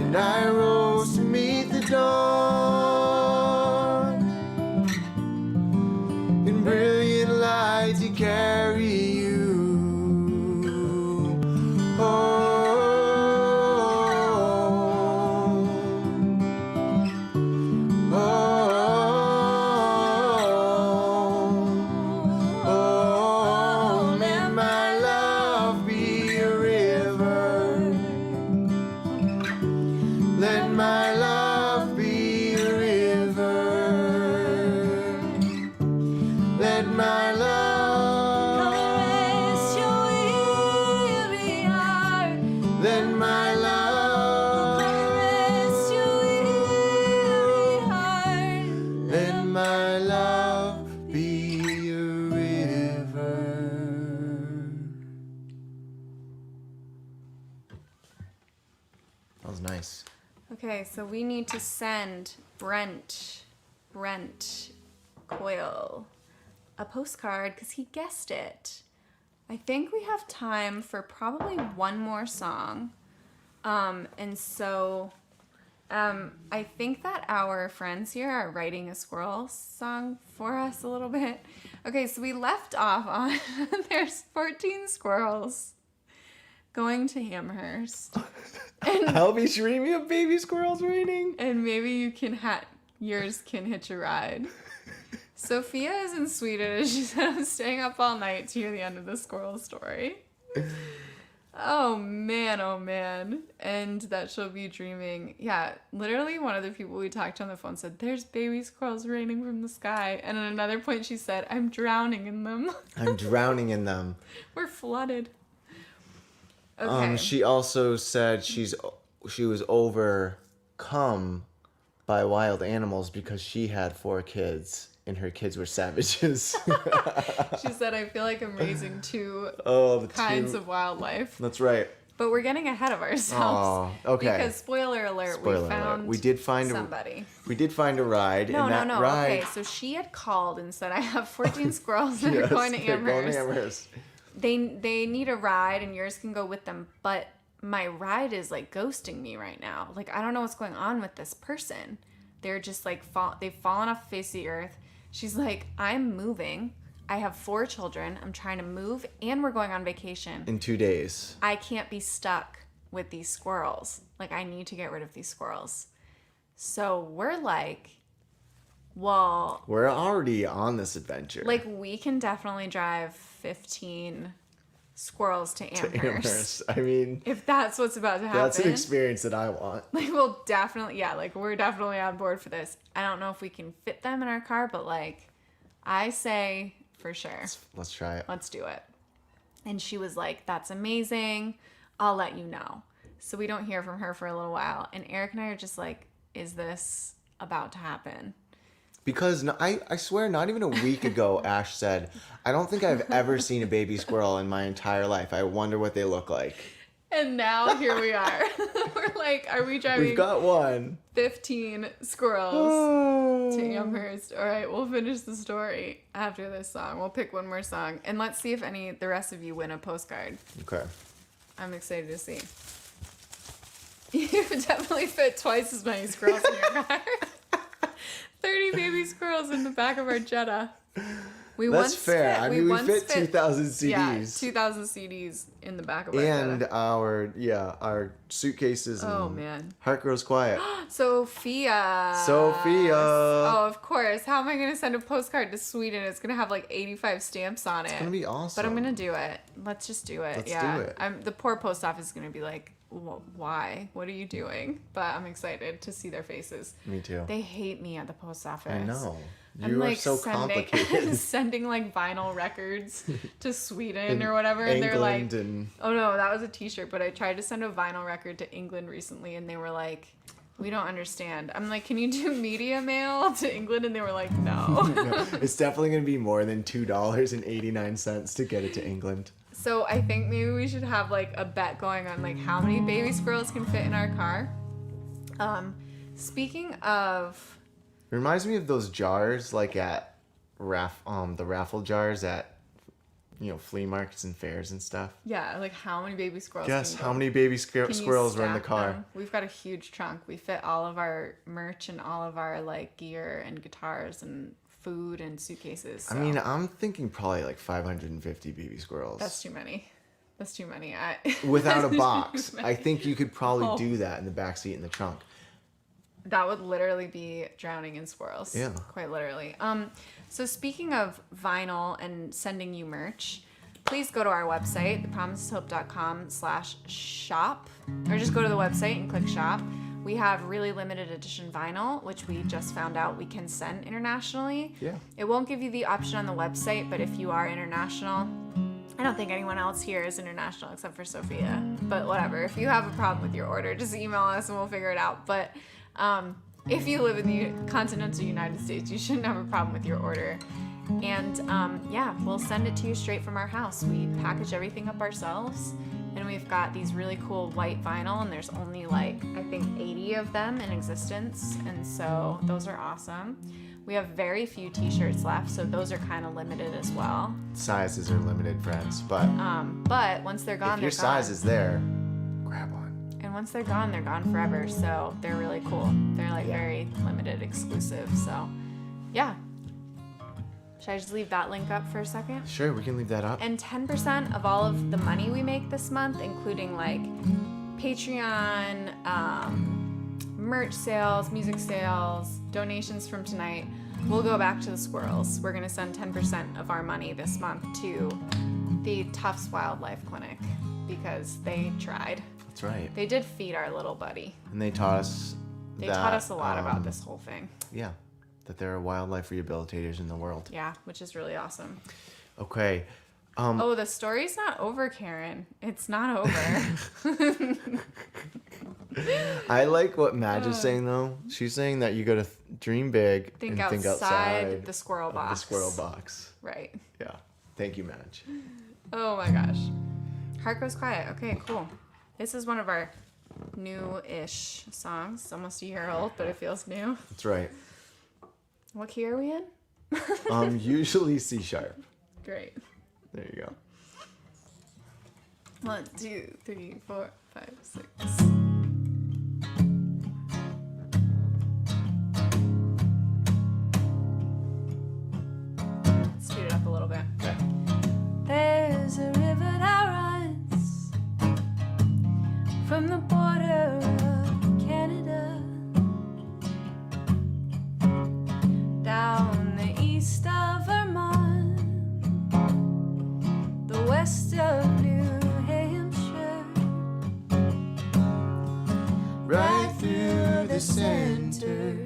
and I rose to meet the dawn. In brilliant light to carry you. Let my love be a river. Let my love be a river. Let my come and rest your love. weary heart. Let my Come and love. rest your weary heart. Let my love be a river. That was nice. Okay, so we need to send Brent Coyle a postcard because he guessed it. I think we have time for probably one more song. And so I think that our friends here are writing a squirrel song for us a little bit. Okay, so we left off on there's 14 squirrels going to Amherst. I'll be dreaming of baby squirrels raining. And maybe you can yours can hitch a ride. Sophia is in Sweden and she said I'm staying up all night to hear the end of the squirrel story. Oh man. And that she'll be dreaming. Yeah, literally one of the people we talked to on the phone said, there's baby squirrels raining from the sky. And at another point she said, I'm drowning in them. I'm drowning in them. We're flooded. Okay. She also said she was overcome by wild animals because she had 4 kids and her kids were savages. She said, I feel like I'm raising two the kinds two. of wildlife. That's right. But we're getting ahead of ourselves. Oh, okay. Because spoiler alert, Spoiler we found alert. We did find somebody. We did find a ride. No. and that ride, Okay, so she had called and said, I have 14 squirrels that Yes, are going to they're going to Amherst. Amherst. They need a ride and yours can go with them, but my ride is like ghosting me right now. Like, I don't know what's going on with this person. They're just like, they've fallen off the face of the earth. She's like, I'm moving. I have 4 children. I'm trying to move and we're going on vacation. In 2 days. I can't be stuck with these squirrels. Like, I need to get rid of these squirrels. So we're like, well, We're already on this adventure. like, we can definitely drive 15 squirrels to Amherst. Amherst. I mean, If that's what's about to happen. that's an experience that I want. Like, we'll definitely, we're definitely on board for this. I don't know if we can fit them in our car, but like, I say for sure. Let's try it. Let's do it. And she was like, that's amazing. I'll let you know. So we don't hear from her for a little while. And Eric and I are just like, is this about to happen? Because I swear, not even a week ago, Ash said, I don't think I've ever seen a baby squirrel in my entire life. I wonder what they look like. And now here we are. We're like, are we driving We've got one. 15 squirrels to Amherst? All right, we'll finish the story after this song. We'll pick one more song. And let's see if the rest of you win a postcard. Okay. I'm excited to see. You definitely fit twice as many squirrels in your car. 30 baby squirrels in the back of our Jetta. That's fair. I mean, we fit 2,000 CDs. Yeah, 2,000 CDs in the back of our And Jetta. our suitcases. And Oh, man. Heart Grows Quiet. Sophia. Oh, of course. How am I going to send a postcard to Sweden? It's going to have like 85 stamps on it. It's going to be awesome. But I'm going to do it. Let's just do it. Let's yeah. do it. The poor post office is going to be like, why? What are you doing? But I'm excited to see their faces. Me too. They hate me at the post office. I know. I'm You are like so complicated. sending like vinyl records to Sweden or whatever. And they're England like, and... oh no, that was a t-shirt. But I tried to send a vinyl record to England recently and they were like, we don't understand. I'm like, can you do media mail to England? And they were like, no. No, it's definitely going to be more than $2.89 to get it to England. So I think maybe we should have like a bet going on like how many baby squirrels can fit in our car. Speaking of... It reminds me of those jars like at the raffle jars at flea markets and fairs and stuff. Yeah, like how many baby squirrels Guess can how go? many baby Can you squirrels were in the stack car? them? We've got a huge trunk. We fit all of our merch and all of our like gear and guitars and food and suitcases. So. I mean, I'm thinking probably like 550 baby squirrels. That's too many. That's too many. Without a box. I think you could probably Oh. do that in the back seat in the trunk. That would literally be drowning in squirrels. Yeah. Quite literally. So speaking of vinyl and sending you merch, please go to our website, thepromiseshope.com/shop, or just go to the website and click shop. We have really limited edition vinyl, which we just found out we can send internationally. Yeah. It won't give you the option on the website, but if you are international, I don't think anyone else here is international except for Sophia, but whatever. If you have a problem with your order, just email us and we'll figure it out. But if you live in the continental United States, you shouldn't have a problem with your order. And we'll send it to you straight from our house. We package everything up ourselves, and we've got these really cool white vinyl, and there's only like, I think 80 of them in existence, and so those are awesome. We have very few t-shirts left, so those are kind of limited as well. Sizes are limited, friends, but But once they're gone, if your they're size gone. is there, grab one. And once they're gone forever. So they're really cool. They're like very limited, exclusive. So yeah. Should I just leave that link up for a second? Sure, we can leave that up. And 10% of all of the money we make this month, including like Patreon, merch sales, music sales, donations from tonight, will go back to the squirrels. We're going to send 10% of our money this month to the Tufts Wildlife Clinic because they tried. That's right. They did feed our little buddy. And they taught us They taught us a lot about this whole thing. Yeah, that there are wildlife rehabilitators in the world. Yeah, which is really awesome. Okay. Oh, the story's not over, Karen. It's not over. I like what Madge is saying, though. She's saying that you got to dream big Think and think outside outside the squirrel of box. the squirrel box. Right. Yeah. Thank you, Madge. Oh my gosh. Heart Goes Quiet. Okay, cool. This is one of our new-ish songs. It's almost a year old, but it feels new. That's right. What key are we in? Usually C sharp. Great. There you go. 1, 2, 3, 4, 5, 6. Speed it up a little bit. Okay. There's a river that runs from the border of Canada down the east of Vermont, the west of New center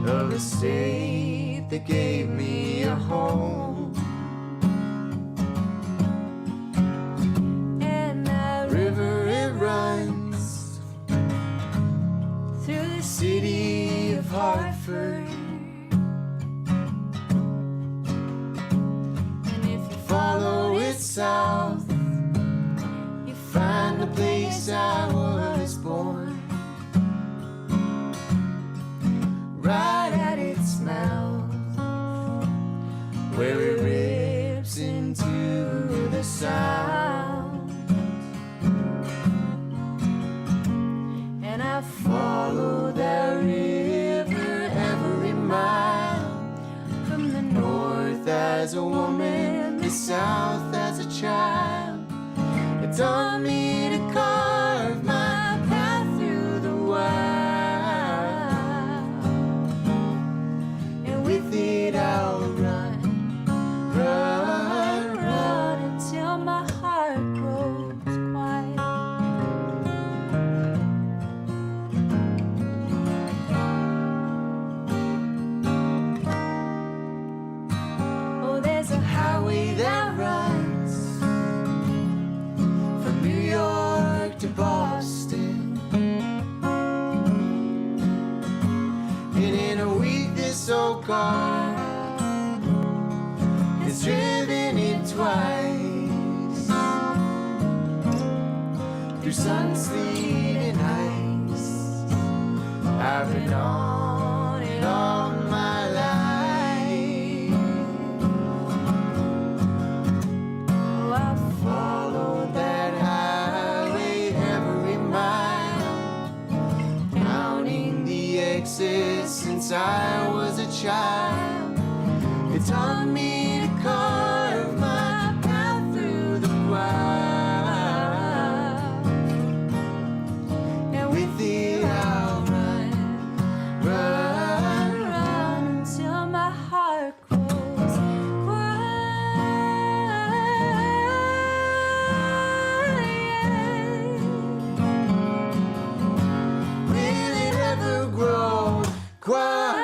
of a state that gave me a home. And that River it runs through the city of Hartford. And if you Follow it south, you find the place I was born. Right at its mouth, where it rips into the sound. and I Follow that river every mile, from the north as a woman, the south as a child. It taught me to carve my path through the wild, and with it I'll run, run, run until my heart grows quiet. Oh, there's a highway that runs from New York to Boston. And in a week this old car has driven it twice through sun, sleet, and ice. I've been on it all my life. oh, I Follow that highway every mile, counting the exits since I was a child. It taught me to carve my path through the wild, and with it I'll run, run, run until my heart grows quiet. Will it ever grow quiet?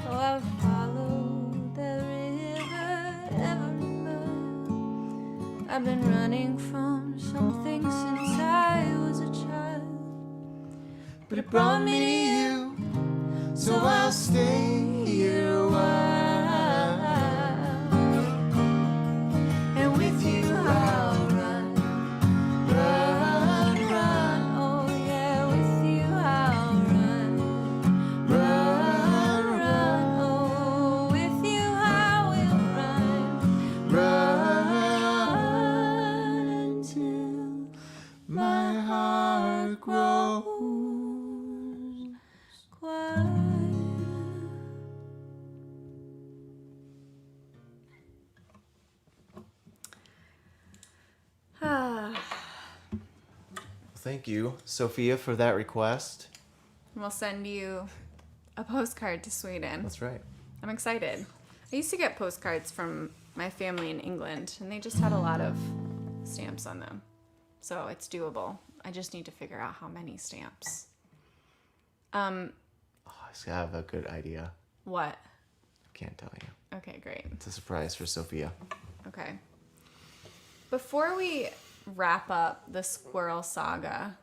Oh, I've followed the river every mile. I've been running from something since I was a child. But it brought me to you, so I'll stay here a while. And with you I'll run, run, run. Oh yeah, with you I'll run, Run, run. Oh, with you I will run run until my heart grows. quiet. Thank you, Sophia, for that request. We'll send you a postcard to Sweden. That's right. I'm excited. I used to get postcards from my family in England, and they just had a lot of stamps on them. So it's doable. I just need to figure out how many stamps. Oh, I have a good idea. What? Can't tell you. Okay, great. It's a surprise for Sophia. Okay. Before we wrap up the squirrel saga,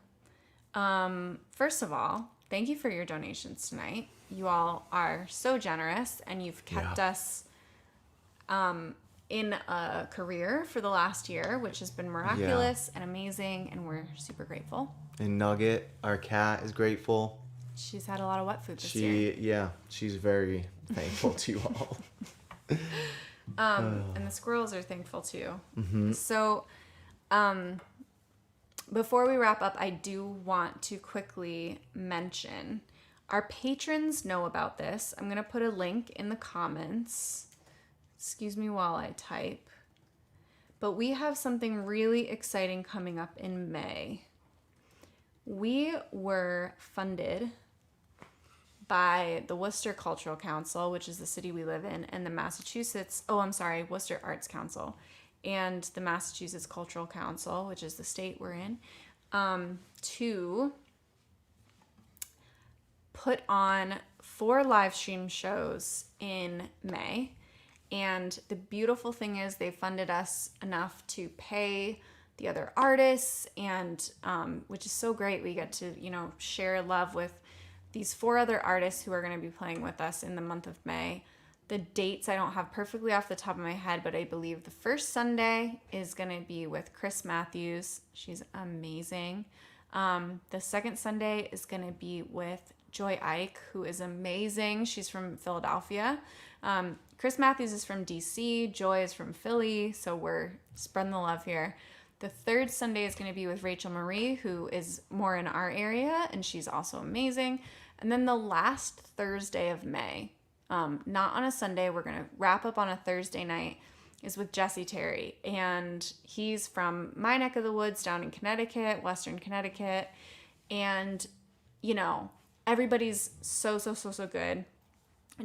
first of all, thank you for your donations tonight. You all are so generous, and you've kept us in a career for the last year, which has been miraculous and amazing, and we're super grateful. And Nugget, our cat, is grateful. She's had a lot of wet food this year. She's very thankful to you all. And the squirrels are thankful too. So, before we wrap up, I do want to quickly mention our patrons know about this. I'm going to put a link in the comments. Excuse me while I type. But we have something really exciting coming up in May. We were funded by the Worcester Cultural Council, which is the city we live in, and the Worcester Arts Council, and the Massachusetts Cultural Council, which is the state we're in, to put on 4 live stream shows in May. And the beautiful thing is they funded us enough to pay the other artists, and which is so great. We get to, share love with these 4 other artists who are going to be playing with us in the month of May. The dates I don't have perfectly off the top of my head, but I believe the first Sunday is going to be with Chris Matthews. She's amazing. The second Sunday is going to be with Joy Ike, who is amazing. She's from Philadelphia. Chris Matthews is from DC. Joy is from Philly. So we're spreading the love here. The third Sunday is going to be with Rachel Marie, who is more in our area, and she's also amazing. And then the last Thursday of May, not on a Sunday, we're going to wrap up on a Thursday night, is with Jesse Terry. And he's from my neck of the woods down in Connecticut, Western Connecticut. And, everybody's so good.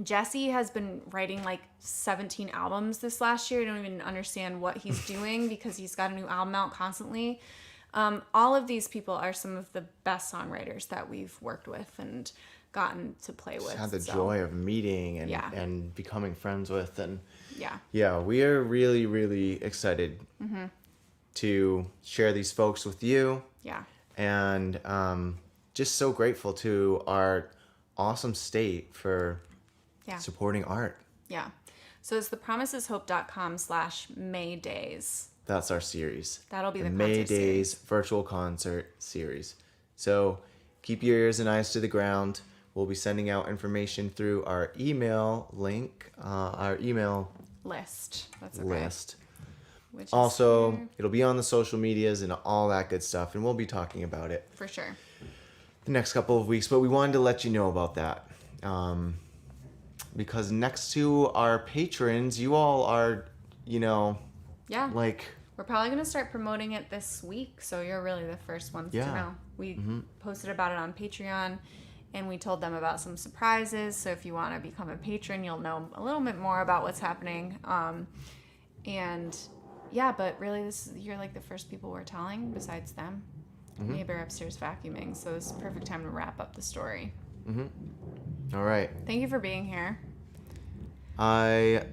Jesse has been writing like 17 albums this last year. I don't even understand what he's doing because he's got a new album out constantly. All of these people are some of the best songwriters that we've worked with and gotten to play with. Had the joy of meeting and becoming friends with. And we are really, really excited to share these folks with you. Yeah. And just so grateful to our awesome state for supporting art. Yeah. So it's thepromiseshope.com/Maydays. That's our series. That'll be the May Days virtual concert series. So keep your ears and eyes to the ground. We'll be sending out information through our email link, our email list. That's okay. List. Also, it'll be on the social medias and all that good stuff, and we'll be talking about it for sure the next couple of weeks. But we wanted to let you know about that. Because next to our patrons, you all are, we're probably going to start promoting it this week, so you're really the first ones to know. We posted about it on Patreon, and we told them about some surprises, so if you want to become a patron, you'll know a little bit more about what's happening. But really, you're like the first people we're telling, besides them. Neighbor upstairs vacuuming, so it's the perfect time to wrap up the story. All right. Thank you for being here. I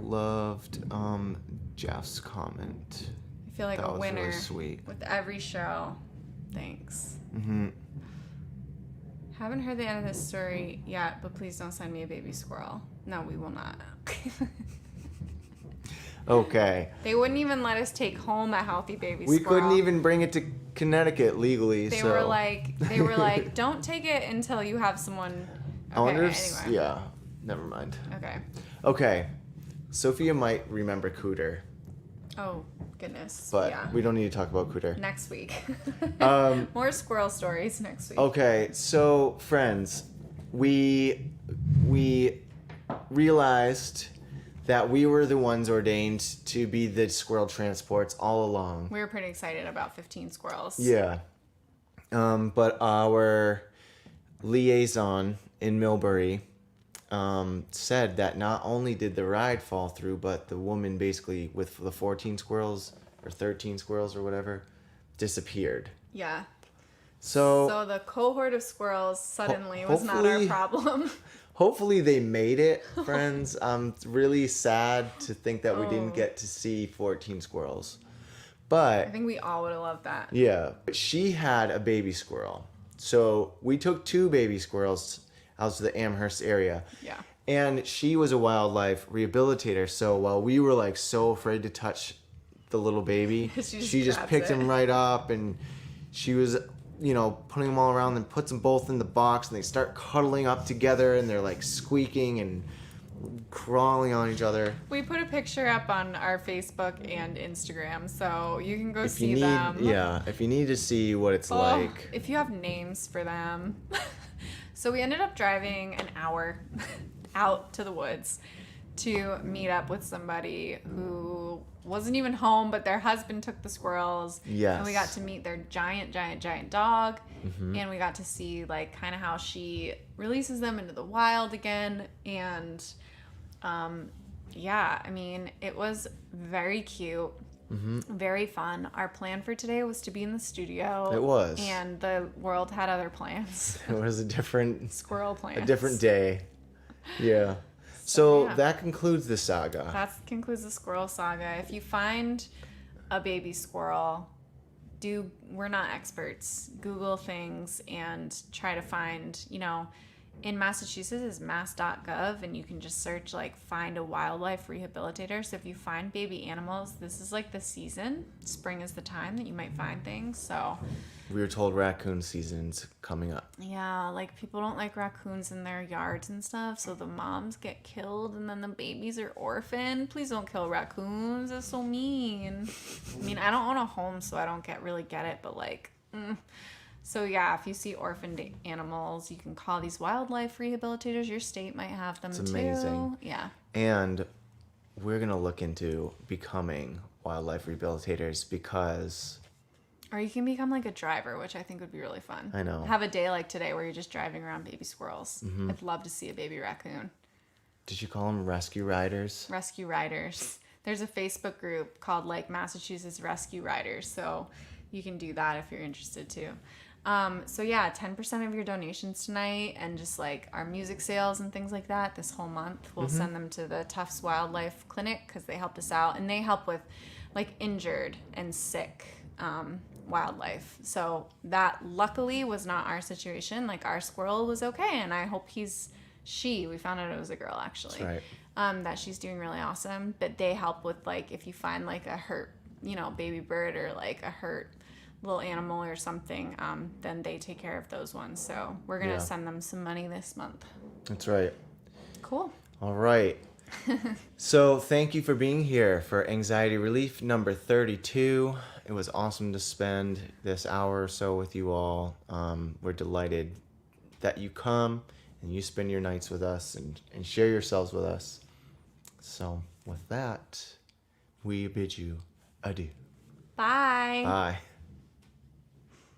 loved Jeff's comment. I feel like that a winner really sweet. With every show. Thanks. Haven't heard the end of this story yet, but please don't send me a baby squirrel. No, we will not. Okay. They wouldn't even let us take home a healthy baby we squirrel. Couldn't even bring it to Connecticut legally. They were like, don't take it until you have someone. Okay, I wonder anyway. Yeah, never mind. Okay. Sophia might remember Cooter. Oh, goodness. But we don't need to talk about Cooter. Next week. More squirrel stories next week. Okay, so friends, we realized that we were the ones ordained to be the squirrel transports all along. We were pretty excited about 15 squirrels. Yeah. But our liaison in Millbury said that not only did the ride fall through, but the woman basically with the 14 squirrels or 13 squirrels or whatever disappeared. Yeah. So the cohort of squirrels suddenly was not our problem. Hopefully they made it, friends. It's really sad to think that we didn't get to see 14 squirrels. But I think we all would have loved that. Yeah. But she had a baby squirrel. So we took 2 baby squirrels out to the Amherst area. Yeah. And she was a wildlife rehabilitator. So while we were like so afraid to touch the little baby, she just picked him right up, and she was putting them all around, and puts them both in the box, and they start cuddling up together, and they're like squeaking and crawling on each other. We put a picture up on our Facebook and Instagram, so you can go see them. Yeah, if you need to see what it's like. If you have names for them. So we ended up driving an hour out to the woods to meet up with somebody who who wasn't even home, but their husband took the squirrels. Yes. And we got to meet their giant dog. And we got to see like kind of how she releases them into the wild again. And yeah, I mean, it was very cute. Very fun. Our plan for today was to be in the studio. It was. And the world had other plans. It was a different Squirrel plans. A different day. Yeah. So yeah. that concludes the saga. That concludes the squirrel saga. If you find a baby squirrel, we're not experts. Google things and try to find, in Massachusetts is mass.gov, and you can just search like find a wildlife rehabilitator. So if you find baby animals, this is like the season. Spring is the time that you might find things. So We were told raccoon season's coming up. yeah, like people don't like raccoons in their yards and stuff, so the moms get killed and then the babies are orphaned. Please don't kill raccoons. That's so mean. I mean, I don't own a home, so I don't really get it, but like, So yeah, if you see orphaned animals, you can call these wildlife rehabilitators. Your state might have them too. It's amazing. Yeah. And we're going to look into becoming wildlife rehabilitators because... Or you can become like a driver, which I think would be really fun. I know. Have a day like today where you're just driving around baby squirrels. I'd love to see a baby raccoon. Did you call them rescue riders? Rescue Riders. There's a Facebook group called like Massachusetts Rescue Riders, so you can do that if you're interested too. So yeah, 10% of your donations tonight and just like our music sales and things like that this whole month, we'll send them to the Tufts Wildlife Clinic because they helped us out, and they help with like injured and sick wildlife. So that luckily was not our situation. Like our squirrel was okay, and I hope we found out it was a girl actually. That's right. That she's doing really awesome. But they help with like if you find like a hurt, baby bird or like a hurt little animal or something, then they take care of those ones. So we're gonna send them some money this month. That's right. Cool. All right. So thank you for being here for Anxiety Relief number 32. It was awesome to spend this hour or so with you all. We're delighted that you come and you spend your nights with us and share yourselves with us. So with that, we bid you adieu. Bye. Bye.